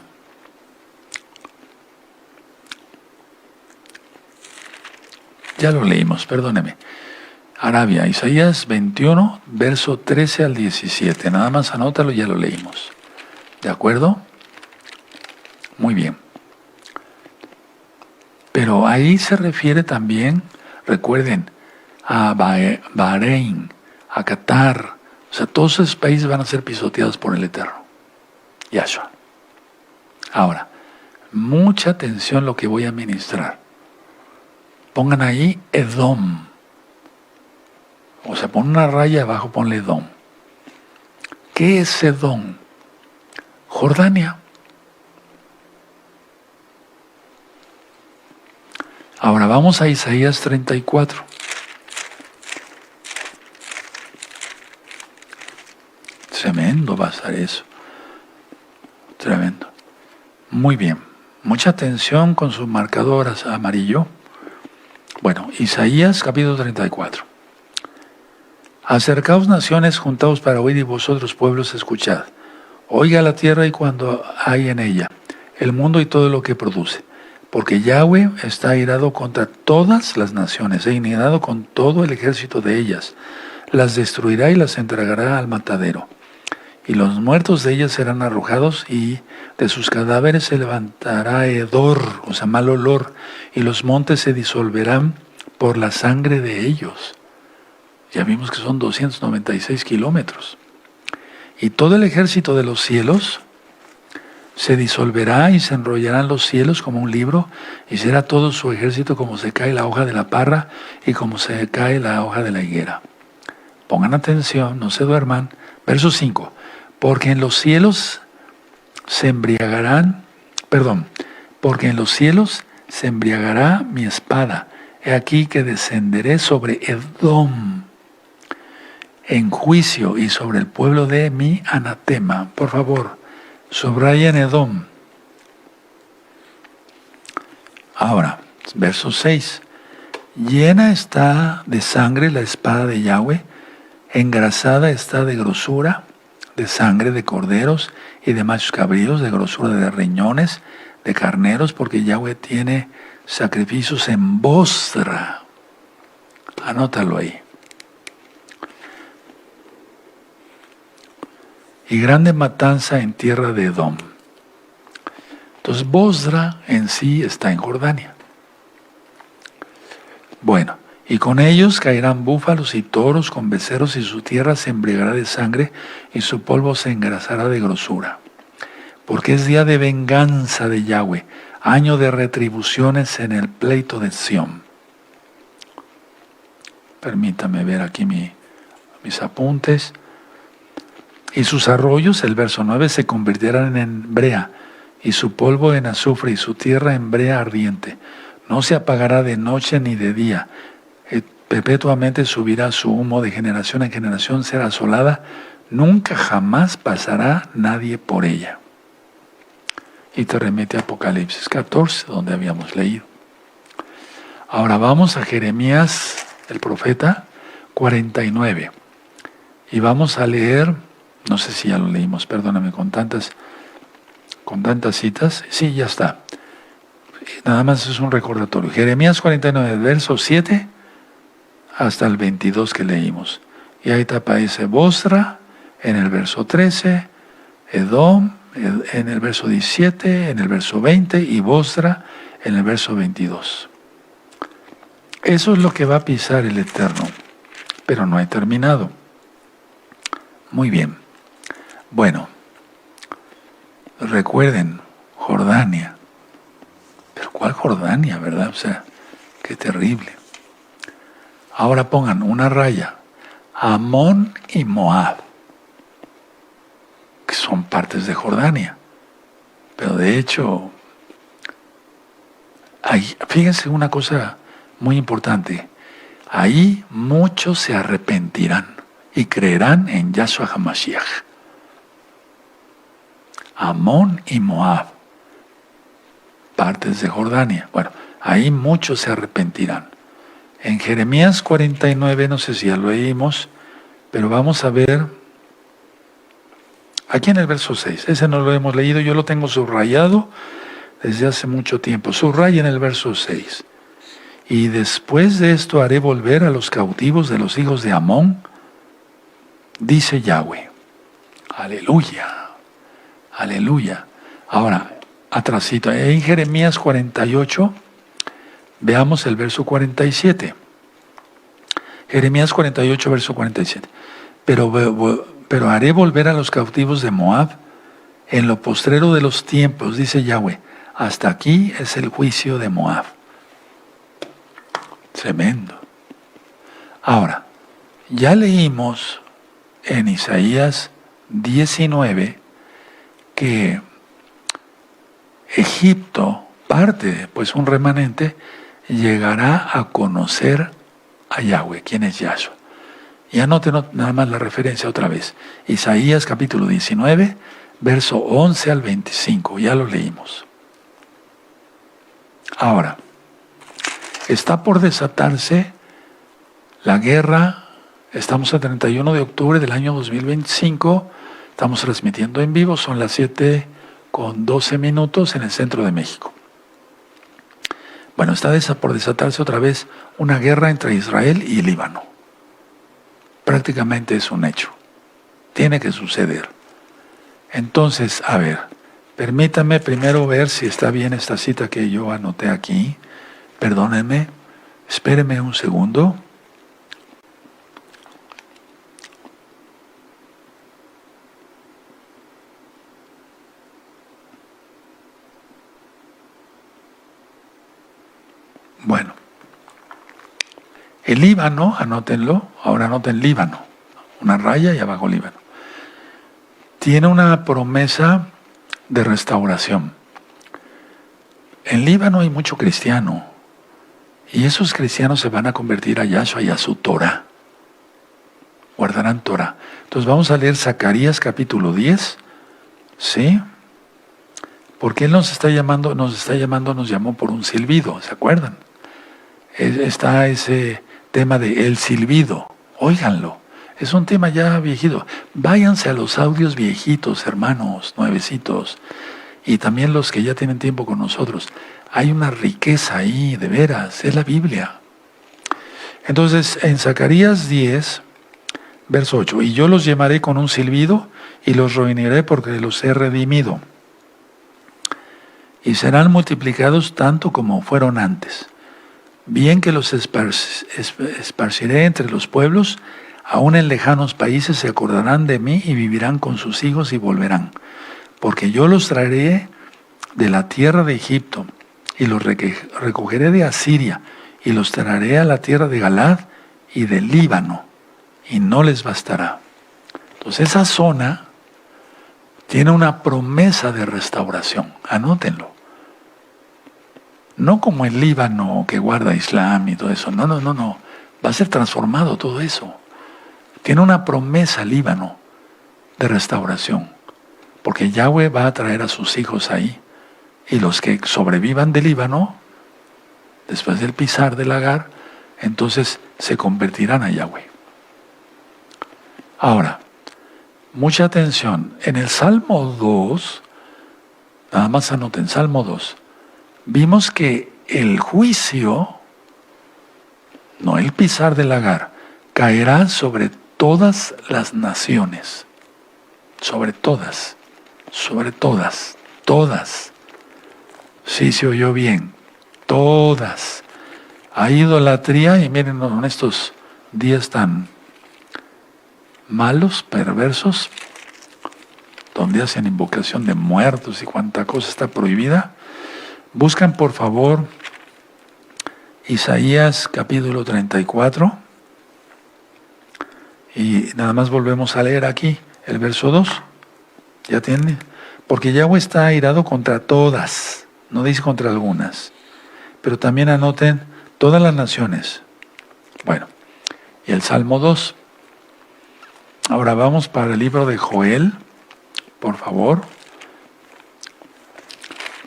Ya lo leímos, perdóneme. Arabia, Isaías 21, verso 13 al 17. Nada más anótalo, ya lo leímos. ¿De acuerdo? Muy bien. Pero ahí se refiere también, recuerden, a Bahrein, a Qatar. O sea, todos esos países van a ser pisoteados por el Eterno. Yahshua. Ahora, mucha atención lo que voy a ministrar. Pongan ahí Edom. O sea, pon una raya abajo, ponle Edom. ¿Qué es Edom? Jordania. Ahora vamos a Isaías 34. Tremendo va a ser eso. Tremendo. Muy bien. Mucha atención con su marcador amarillo. Bueno, Isaías capítulo 34. Acercaos naciones, juntaos para oír, y vosotros pueblos escuchad. Oiga la tierra y cuando hay en ella, el mundo y todo lo que produce. Porque Yahweh está airado contra todas las naciones, e indignado con todo el ejército de ellas. Las destruirá y las entregará al matadero. Y los muertos de ellas serán arrojados, y de sus cadáveres se levantará hedor, o sea, mal olor, y los montes se disolverán por la sangre de ellos. Ya vimos que son 296 kilómetros. Y todo el ejército de los cielos se disolverá y se enrollarán los cielos como un libro, y será todo su ejército como se cae la hoja de la parra y como se cae la hoja de la higuera. Pongan atención, no se duerman. Verso 5. Porque en los cielos se embriagarán, porque en los cielos se embriagará mi espada. He aquí que descenderé sobre Edom en juicio y sobre el pueblo de mi anatema. Por favor, subrayen Edom. Ahora, verso 6. Llena está de sangre la espada de Yahweh, engrasada está de grosura, de sangre de corderos y de machos cabríos, de grosura de riñones, de carneros, porque Yahweh tiene sacrificios en Bosra. Anótalo ahí. Y grande matanza en tierra de Edom. Entonces Bosra en sí está en Jordania. Bueno, y con ellos caerán búfalos y toros con becerros, y su tierra se embriagará de sangre y su polvo se engrasará de grosura. Porque es día de venganza de Yahweh, año de retribuciones en el pleito de Sión. Permítame ver aquí mis apuntes. Y sus arroyos, el verso 9, se convertirán en brea, y su polvo en azufre, y su tierra en brea ardiente. No se apagará de noche ni de día. Perpetuamente subirá su humo, de generación en generación será asolada, nunca jamás pasará nadie por ella. Y te remite a Apocalipsis 14, donde habíamos leído. Ahora vamos a Jeremías, el profeta, 49. Y vamos a leer, no sé si ya lo leímos, perdóname, con tantas citas. Sí, ya está. Nada más es un recordatorio. Jeremías 49, verso 7 hasta el 22 que leímos. Y ahí te aparece Bosra en el verso 13, Edom en el verso 17, en el verso 20 y Bosra en el verso 22. Eso es lo que va a pisar el Eterno, pero no he terminado. Muy bien. Bueno, recuerden, Jordania. Pero ¿cuál Jordania, verdad? O sea, qué terrible. Ahora pongan una raya. Amón y Moab, que son partes de Jordania. Pero de hecho, fíjense una cosa muy importante. Ahí muchos se arrepentirán y creerán en Yahshua HaMashiach. Amón y Moab, partes de Jordania. Bueno, ahí muchos se arrepentirán. En Jeremías 49, no sé si ya lo leímos, pero vamos a ver aquí en el verso 6. Ese no lo hemos leído, yo lo tengo subrayado desde hace mucho tiempo. Subraya en el verso 6. Y después de esto haré volver a los cautivos de los hijos de Amón, dice Yahweh. Aleluya, aleluya. Ahora, atrasito, en Jeremías 48, veamos el verso 47. Jeremías 48, verso 47. Pero haré volver a los cautivos de Moab en lo postrero de los tiempos, dice Yahweh. Hasta aquí es el juicio de Moab. Tremendo. Ahora, ya leímos en Isaías 19 que Egipto, pues un remanente, llegará a conocer a Yahweh. ¿Quién es Yahshua? Y anoten nada más la referencia otra vez. Isaías capítulo 19, verso 11 al 25. Ya lo leímos. Ahora, está por desatarse la guerra. Estamos a 31 de octubre del año 2025. Estamos transmitiendo en vivo. Son las 7:12 en el centro de México. Bueno, está por desatarse otra vez una guerra entre Israel y Líbano. Prácticamente es un hecho. Tiene que suceder. Entonces, a ver, permítanme primero ver si está bien esta cita que yo anoté aquí. Perdónenme, espérenme un segundo. Bueno, el Líbano, anótenlo, ahora anoten Líbano, una raya y abajo Líbano. Tiene una promesa de restauración. En Líbano hay mucho cristiano, y esos cristianos se van a convertir a Yahshua y a su Torah. Guardarán Torah. Entonces vamos a leer Zacarías capítulo 10, ¿sí? Porque Él nos llamó por un silbido, ¿se acuerdan? Está ese tema de el silbido, óiganlo, es un tema ya viejito. Váyanse a los audios viejitos, hermanos, nuevecitos, y también los que ya tienen tiempo con nosotros. Hay una riqueza ahí, de veras, es la Biblia. Entonces, en Zacarías 10, verso 8, y yo los llamaré con un silbido y los reuniré porque los he redimido. Y serán multiplicados tanto como fueron antes. Bien que los esparciré entre los pueblos, aún en lejanos países se acordarán de mí y vivirán con sus hijos y volverán. Porque yo los traeré de la tierra de Egipto y los recogeré de Asiria y los traeré a la tierra de Galad y del Líbano y no les bastará. Entonces esa zona tiene una promesa de restauración, anótenlo. No como el Líbano que guarda Islam y todo eso, no. Va a ser transformado todo eso. Tiene una promesa Líbano. de restauración, porque Yahweh va a traer a sus hijos ahí, y los que sobrevivan del Líbano, después del pisar del Agar, entonces se convertirán a Yahweh. Ahora, mucha atención, en el Salmo 2, nada más anoten, Salmo 2, vimos que el juicio, no el pisar del Agar, caerá sobre todas las naciones, sobre todas, todas. Sí, se oyó bien, todas. Hay idolatría, y miren, en estos días tan malos, perversos, donde hacen invocación de muertos y cuánta cosa está prohibida, buscan por favor Isaías capítulo 34, y nada más volvemos a leer aquí el verso 2, ¿ya tienen? Porque Yahweh está airado contra todas, no dice contra algunas, pero también anoten todas las naciones. Bueno, y el Salmo 2. Ahora vamos para el libro de Joel, por favor.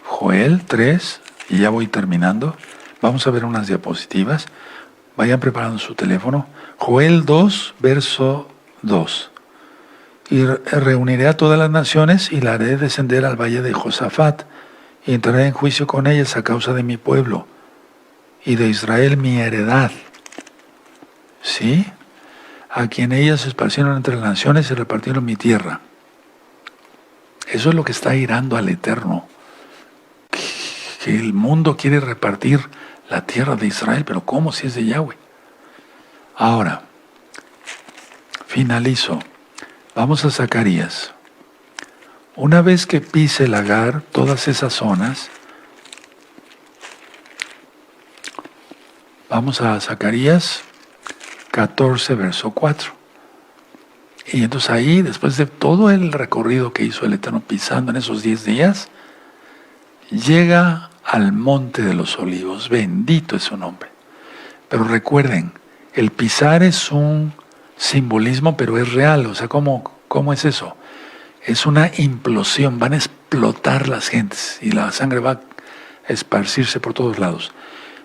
Joel 3, y ya voy terminando. Vamos a ver unas diapositivas. Vayan preparando su teléfono. Joel 2, verso 2. Y reuniré a todas las naciones y la haré descender al valle de Josafat, y entraré en juicio con ellas a causa de mi pueblo y de Israel mi heredad. ¿Sí? A quien ellas se esparcieron entre las naciones y repartieron mi tierra. Eso es lo que está irando al Eterno. Que el mundo quiere repartir la tierra de Israel, pero ¿cómo si es de Yahweh? Ahora, finalizo. Vamos a Zacarías. Una vez que pise el Agar, todas esas zonas, vamos a Zacarías 14, verso 4. Y entonces ahí, después de todo el recorrido que hizo el Eterno pisando en esos 10 días, llega al Monte de los Olivos. Bendito es su nombre. Pero recuerden, el pisar es un simbolismo, pero es real. O sea, ¿cómo es eso? Es una implosión, van a explotar las gentes y la sangre va a esparcirse por todos lados.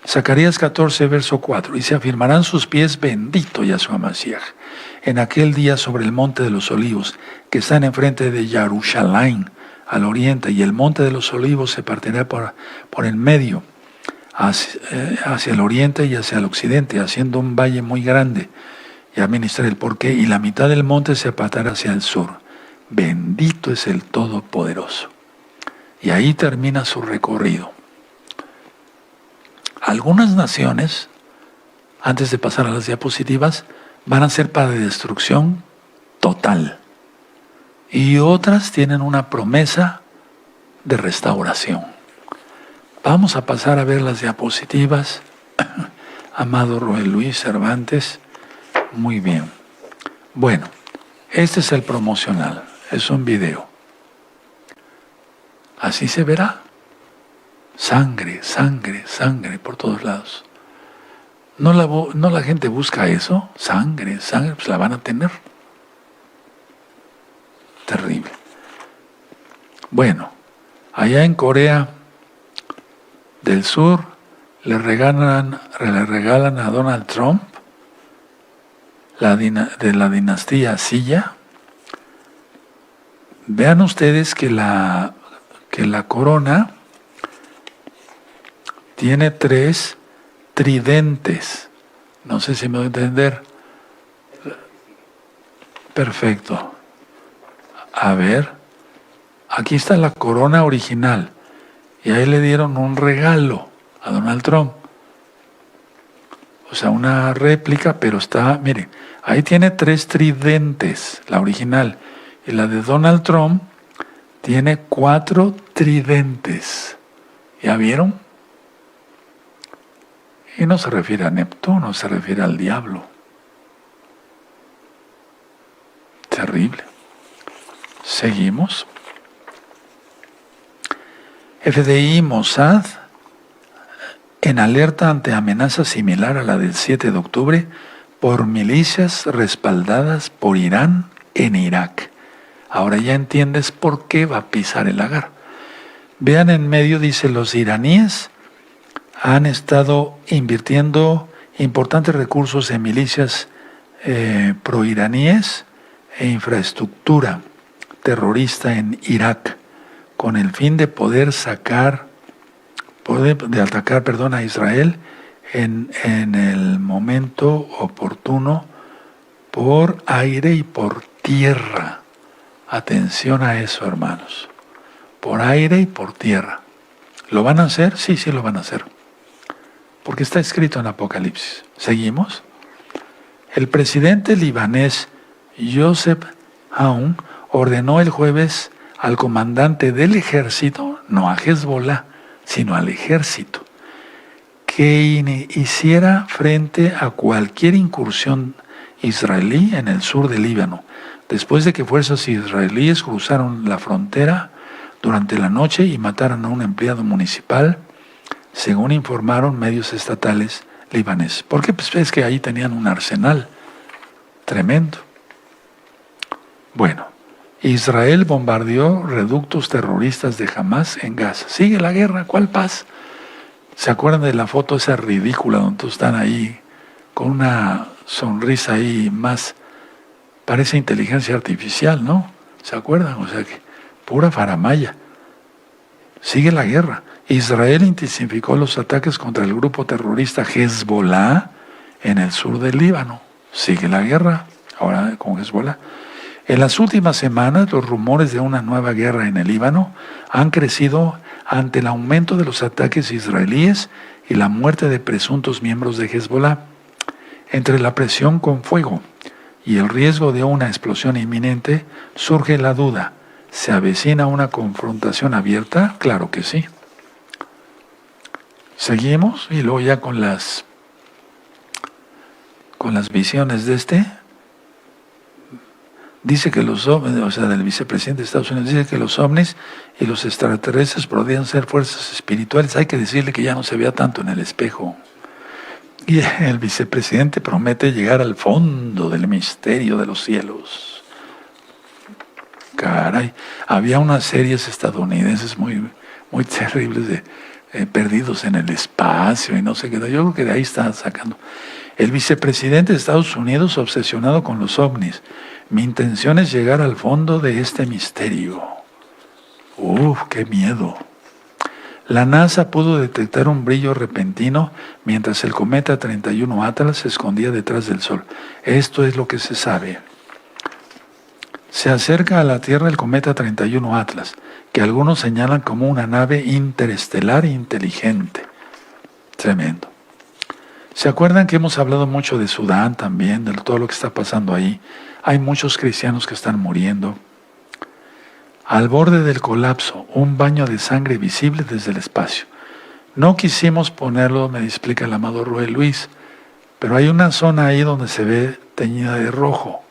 Zacarías 14, verso 4, y se afirmarán sus pies, bendito Yahshua Mashiach, en aquel día sobre el monte de los olivos, que están enfrente de Jerusalén, al oriente, y el monte de los olivos se partirá por el medio, hacia el oriente y hacia el occidente, haciendo un valle muy grande. Ya ministré el porqué, y la mitad del monte se apartará hacia el sur. Bendito es el Todopoderoso. Y ahí termina su recorrido. Algunas naciones, antes de pasar a las diapositivas, van a ser para destrucción total. Y otras tienen una promesa de restauración. Vamos a pasar a ver las diapositivas. Amado Roel Luis Cervantes. Muy bien. Bueno, este es el promocional. Es un video. Así se verá. Sangre, sangre, sangre por todos lados. ¿No la gente busca eso? Sangre, sangre, pues la van a tener. Terrible. Bueno, allá en Corea del Sur le regalan a Donald Trump de la dinastía Silla. Vean ustedes que la corona tiene 3 tridentes. No sé si me voy a entender. Perfecto. A ver, aquí está la corona original. Y ahí le dieron un regalo a Donald Trump. O sea, una réplica, pero está, miren, ahí tiene 3 tridentes, la original. Y la de Donald Trump tiene 4 tridentes. ¿Ya vieron? Y no se refiere a Neptuno, se refiere al diablo. Terrible. Seguimos. FDI Mossad, en alerta ante amenaza similar a la del 7 de octubre por milicias respaldadas por Irán en Irak. Ahora ya entiendes por qué va a pisar el lagar. Vean en medio, dice, los iraníes han estado invirtiendo importantes recursos en milicias proiraníes e infraestructura terrorista en Irak, con el fin de poder atacar, a Israel en el momento oportuno, por aire y por tierra. Atención a eso, hermanos. Por aire y por tierra. ¿Lo van a hacer? Sí, sí lo van a hacer. Porque está escrito en Apocalipsis. ¿Seguimos? El presidente libanés Joseph Aoun ordenó el jueves al comandante del ejército, no a Hezbollah, sino al ejército, que hiciera frente a cualquier incursión israelí en el sur del Líbano, después de que fuerzas israelíes cruzaron la frontera durante la noche y mataron a un empleado municipal, según informaron medios estatales libaneses. Porque pues es que ahí tenían un arsenal tremendo. Bueno, Israel bombardeó reductos terroristas de Hamás en Gaza. Sigue la guerra, ¿cuál paz? ¿Se acuerdan de la foto esa ridícula donde todos están ahí con una sonrisa ahí más, parece inteligencia artificial, ¿no? ¿Se acuerdan? O sea que pura faramaya. Sigue la guerra. Israel intensificó los ataques contra el grupo terrorista Hezbollah en el sur del Líbano. Sigue la guerra, ahora con Hezbollah. En las últimas semanas, los rumores de una nueva guerra en el Líbano han crecido ante el aumento de los ataques israelíes y la muerte de presuntos miembros de Hezbollah. Entre la presión con fuego y el riesgo de una explosión inminente, surge la duda: ¿se avecina una confrontación abierta? Claro que sí. Seguimos y luego ya con las visiones de dice que los ovnis, o sea, del vicepresidente de Estados Unidos, dice que los ovnis y los extraterrestres podrían ser fuerzas espirituales. Hay que decirle que ya no se vea tanto en el espejo. Y el vicepresidente promete llegar al fondo del misterio de los cielos. Caray, había unas series estadounidenses muy, muy terribles de perdidos en el espacio y no sé qué. Yo creo que de ahí están sacando. El vicepresidente de Estados Unidos obsesionado con los ovnis. Mi intención es llegar al fondo de este misterio. ¡Qué miedo! La NASA pudo detectar un brillo repentino mientras el cometa 31 Atlas se escondía detrás del Sol. Esto es lo que se sabe. Se acerca a la Tierra el cometa 31 Atlas, que algunos señalan como una nave interestelar inteligente. Tremendo. ¿Se acuerdan que hemos hablado mucho de Sudán también, de todo lo que está pasando ahí? Hay muchos cristianos que están muriendo. Al borde del colapso, un baño de sangre visible desde el espacio. No quisimos ponerlo, me explica el amado Rubén Luis, pero hay una zona ahí donde se ve teñida de rojo.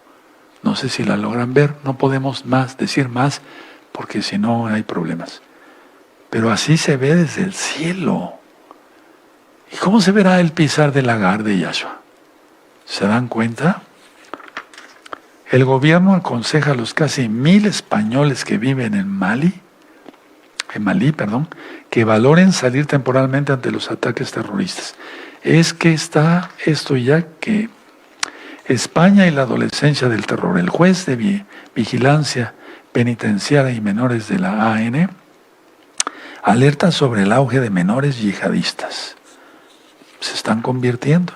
No sé si la logran ver, no podemos decir más, porque si no hay problemas. Pero así se ve desde el cielo. ¿Y cómo se verá el pisar del lagar de Yahshua? ¿Se dan cuenta? El gobierno aconseja a los casi 1000 españoles que viven en Malí, que valoren salir temporalmente ante los ataques terroristas. Es que está esto ya que España y la adolescencia del terror. El juez de vigilancia penitenciaria y menores de la AN alerta sobre el auge de menores yihadistas. Se están convirtiendo.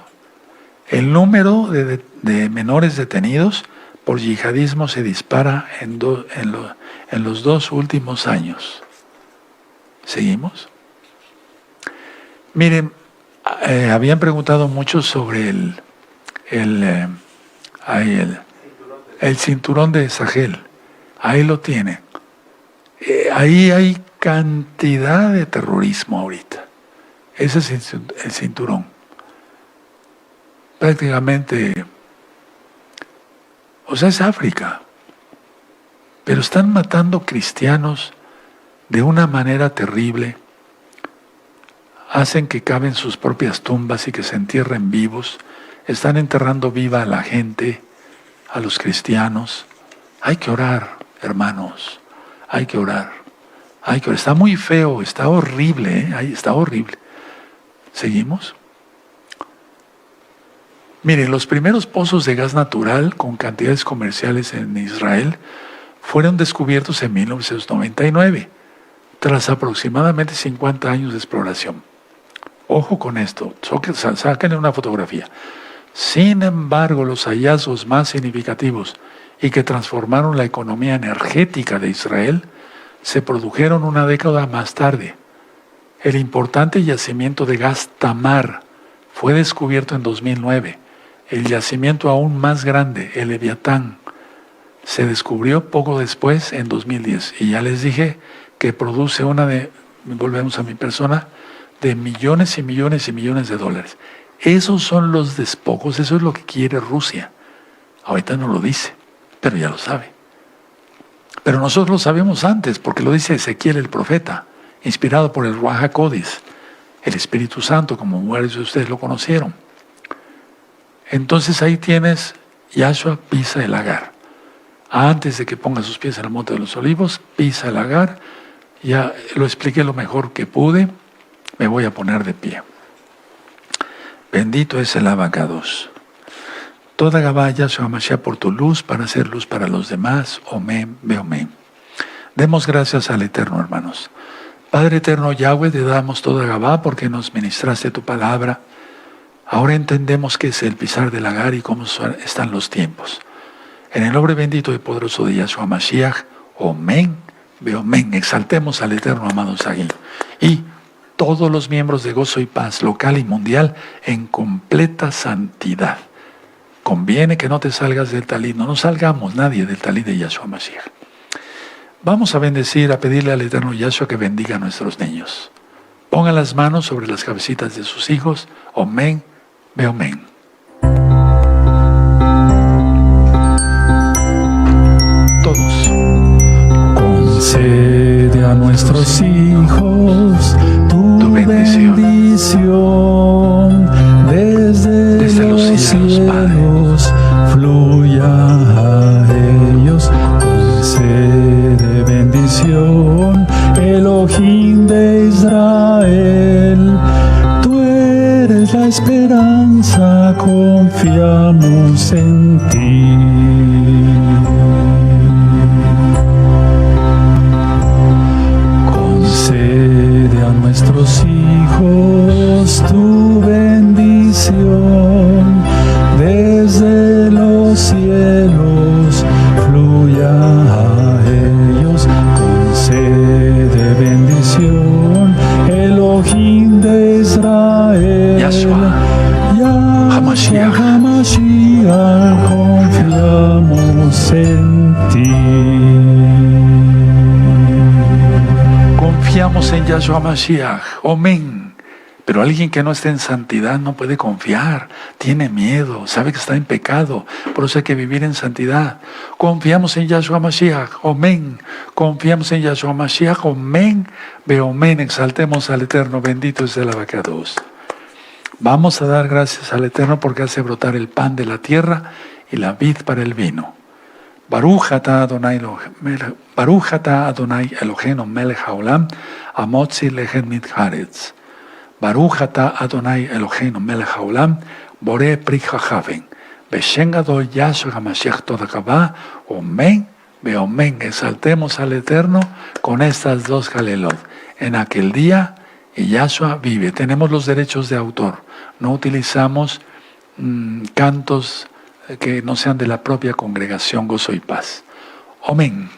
El número de menores detenidos por yihadismo se dispara en los 2 últimos años. ¿Seguimos? Miren, habían preguntado mucho sobre el cinturón de Sahel. Ahí lo tiene. Ahí hay cantidad de terrorismo ahorita. Ese es el cinturón. Prácticamente, o sea, es África. Pero están matando cristianos de una manera terrible. Hacen que caben sus propias tumbas y que se entierren vivos. Están enterrando viva a la gente, a los cristianos. Hay que orar, hermanos. Hay que orar. Hay que orar. Está muy feo, está horrible, ¿eh? Está horrible. ¿Seguimos? Miren, los primeros pozos de gas natural con cantidades comerciales en Israel fueron descubiertos en 1999, tras aproximadamente 50 años de exploración. Ojo con esto, sáquenle una fotografía. Sin embargo, los hallazgos más significativos y que transformaron la economía energética de Israel se produjeron una década más tarde. El importante yacimiento de gas Tamar fue descubierto en 2009. El yacimiento aún más grande, el Leviatán, se descubrió poco después, en 2010. Y ya les dije que produce volvemos a mi persona, de millones y millones y millones de dólares. Esos son los despojos, eso es lo que quiere Rusia. Ahorita no lo dice, pero ya lo sabe. Pero nosotros lo sabemos antes, porque lo dice Ezequiel el profeta, inspirado por el Ruach HaKodesh, el Espíritu Santo, como varios de ustedes lo conocieron. Entonces ahí tienes, Yahshua pisa el Agar. Antes de que ponga sus pies en el Monte de los Olivos, pisa el Agar. Ya lo expliqué lo mejor que pude. Me voy a poner de pie. Bendito es el Abacados. Toda Gabá, Yahshua Mashiach, por tu luz, para hacer luz para los demás. Omen, beomen. Demos gracias al Eterno, hermanos. Padre eterno Yahweh, te damos toda Gabá porque nos ministraste tu palabra. Ahora entendemos qué es el pisar del Agar y cómo están los tiempos. En el nombre bendito y poderoso de Yahshua Mashiach, Omen, beomen. Exaltemos al Eterno, amados aquí. Y todos los miembros de Gozo y Paz, local y mundial, en completa santidad. Conviene que no te salgas del talid, no nos salgamos nadie del talid de Yahshua Mashiach. Vamos a bendecir, a pedirle al Eterno Yahshua que bendiga a nuestros niños. Pongan las manos sobre las cabecitas de sus hijos. Omen, beomen. Todos. Concede a nuestros hijos tu bendición desde los cielos, fluya a ellos. Concede bendición, Elohim de Israel. Tú eres la esperanza, confiamos en ti. Concede a nuestros hijos tu bendición desde los cielos, fluya a ellos. Concede bendición, Elohim de Israel. Yahshua Yahshua HaMashiach, confiamos en ti. Confiamos en Yahshua Mashiach. Omen. Pero alguien que no esté en santidad no puede confiar, tiene miedo, sabe que está en pecado, por eso hay que vivir en santidad. Confiamos en Yahshua Mashiach, omen. Confiamos en Yahshua Mashiach, omen, beomen. Exaltemos al Eterno, bendito es el Abacados. Vamos a dar gracias al Eterno porque hace brotar el pan de la tierra y la vid para el vino. Baruch atah Adonai Eloheinu melech haolam, amotzi lechem mitcharetz. Baruch atah Adonai Eloheinu melech haolam, boreh pri hachaven. Beshem gadol Yahshua HaMashiach toda Gabá, omen, beomen. Exaltemos al Eterno con estas dos halelot. En aquel día, y Yahshua vive. Tenemos los derechos de autor. No utilizamos cantos que no sean de la propia congregación Gozo y Paz. Amén.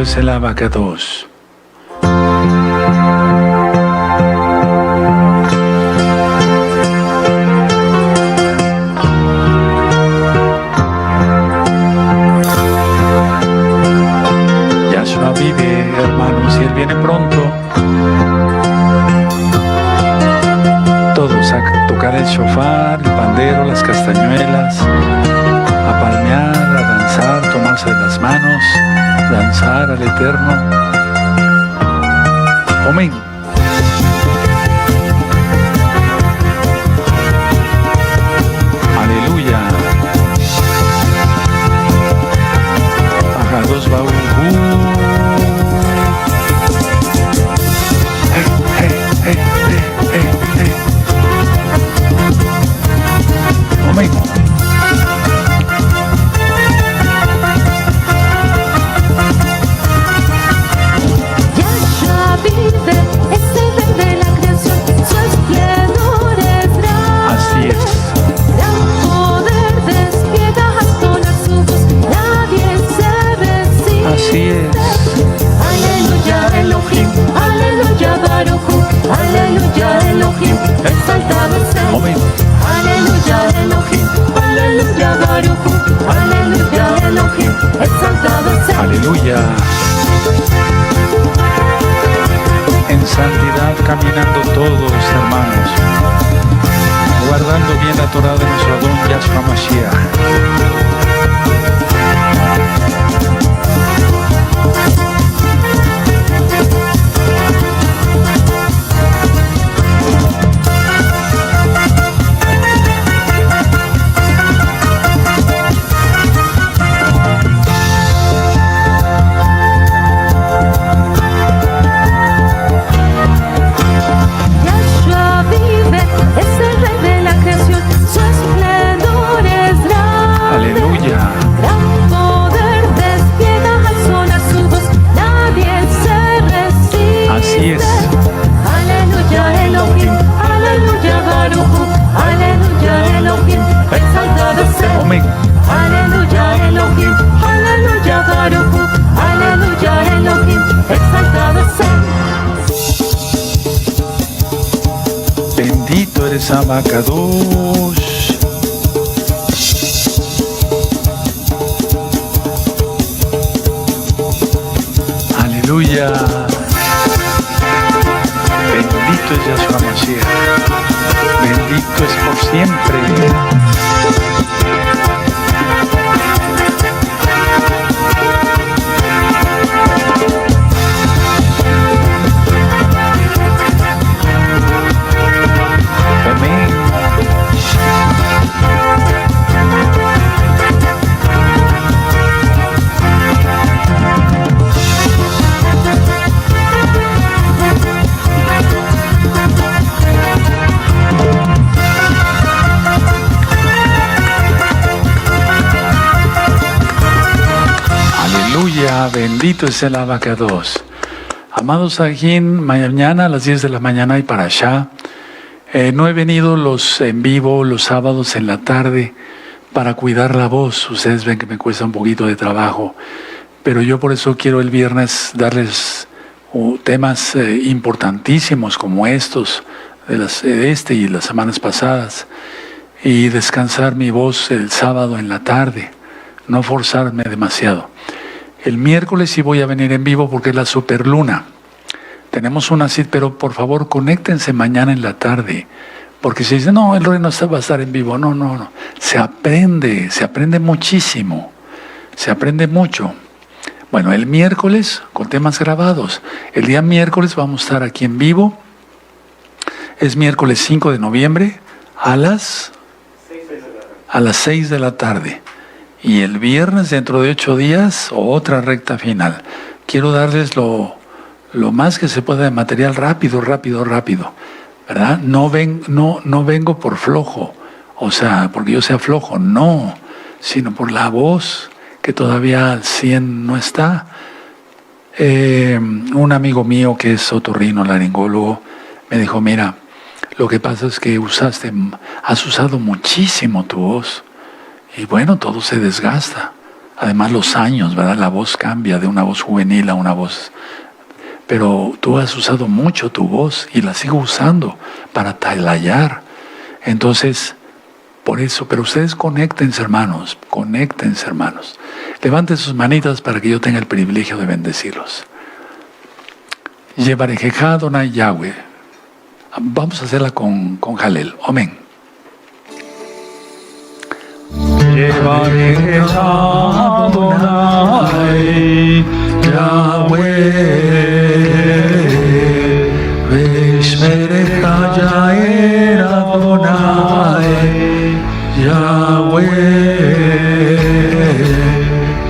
es el abacados. Yahshua vive, hermanos, y Él viene pronto. Todos a tocar el shofar, el pandero, las castañuelas, a palmear, a danzar, tomarse de las manos, danzar al Eterno. Amén. Aleluya. Ajados baúl. Amén. Yahshua vive, es el rey de la creación, su esplendor es grande. Así es. Gran poder despliega al sonar su voz, nadie se resiste. Así es. Aleluya Elohim, aleluya Baruch Hu, aleluya Elohim, exaltado sea. Amén. Aleluya Elohim, aleluya Baruch Hu, aleluya Elohim, exaltado sea. Aleluya. En santidad caminando todos, hermanos, guardando bien la Torah de nuestro Adón Yahshua Mashiach. Yahshua vive, es el rey de la creación, su esplendor es grande. Aleluya. Gran poder despliega al sonar su voz, nadie se resiste. Así es. Aleluya Elohim, aleluya Baruch Hu, aleluya Elohim, exaltado sea. Amén. Aleluya Elohim, aleluya Baruch Hu, aleluya Elohim, exaltado sea. Bendito eres Abacados. Aleluya. Bendito es Yahshua Mashiach. Bendito es por siempre. Amén. Aleluya, bendito es el Abacados. Amados aquí, mañana a las 10 de la mañana y para allá. No he venido los en vivo los sábados en la tarde para cuidar la voz. Ustedes ven que me cuesta un poquito de trabajo, pero yo por eso quiero el viernes darles temas importantísimos como estos de este y las semanas pasadas, y descansar mi voz el sábado en la tarde, no forzarme demasiado. El miércoles sí voy a venir en vivo porque es la superluna. Tenemos una cita, pero por favor conéctense mañana en la tarde, porque si dicen, no, el Roy no va a estar en vivo, no. Se aprende muchísimo, se aprende mucho. Bueno, el miércoles con temas grabados. El día miércoles vamos a estar aquí en vivo. Es miércoles 5 de noviembre a las 6 de la tarde. Y el viernes, dentro de 8 días, otra recta final. Quiero darles lo más que se pueda de material rápido, ¿verdad? No vengo por flojo, o sea, porque yo sea flojo, no, sino por la voz que todavía al 100 no está. Un amigo mío que es otorrinolaringólogo me dijo, mira, lo que pasa es que has usado muchísimo tu voz y bueno, todo se desgasta. Además los años, ¿verdad? La voz cambia de una voz juvenil a una voz. Pero tú has usado mucho tu voz y la sigo usando para talayar. Entonces, por eso, pero ustedes conéctense, hermanos, conéctense, hermanos. Levanten sus manitas para que yo tenga el privilegio de bendecirlos. Yevarejeja Adonai Yahweh. Vamos a hacerla con Jalel. Amén. Yevarejeja Adonai Yahweh Veshmerecha Yair Adonai Yahweh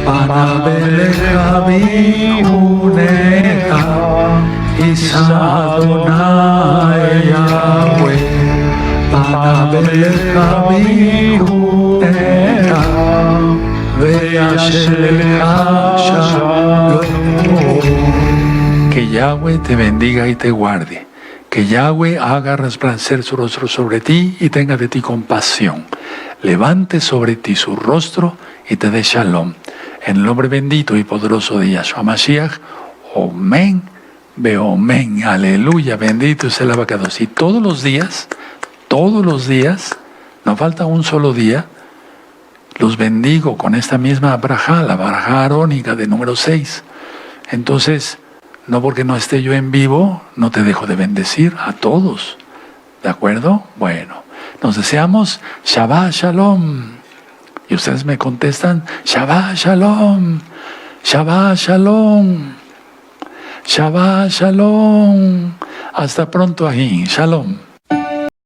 Panabelecha Vihunecha Isa Adonai Yahweh Panabelecha Vihunecha Veashelecha Shalom. Que Yahweh te bendiga y te guarde. Que Yahweh haga resplandecer su rostro sobre ti y tenga de ti compasión. Levante sobre ti su rostro y te dé shalom. En el nombre bendito y poderoso de Yahshua Mashiach. Amén. Beomen. Aleluya. Bendito es el abacados. Y todos los días, no falta un solo día, los bendigo con esta misma brajá, la brajá arónica de número 6. Entonces, no porque no esté yo en vivo, no te dejo de bendecir a todos. ¿De acuerdo? Bueno, nos deseamos Shabbat Shalom. Y ustedes me contestan Shabbat Shalom, Shabbat Shalom, Shabbat Shalom. Hasta pronto ahí. Shalom.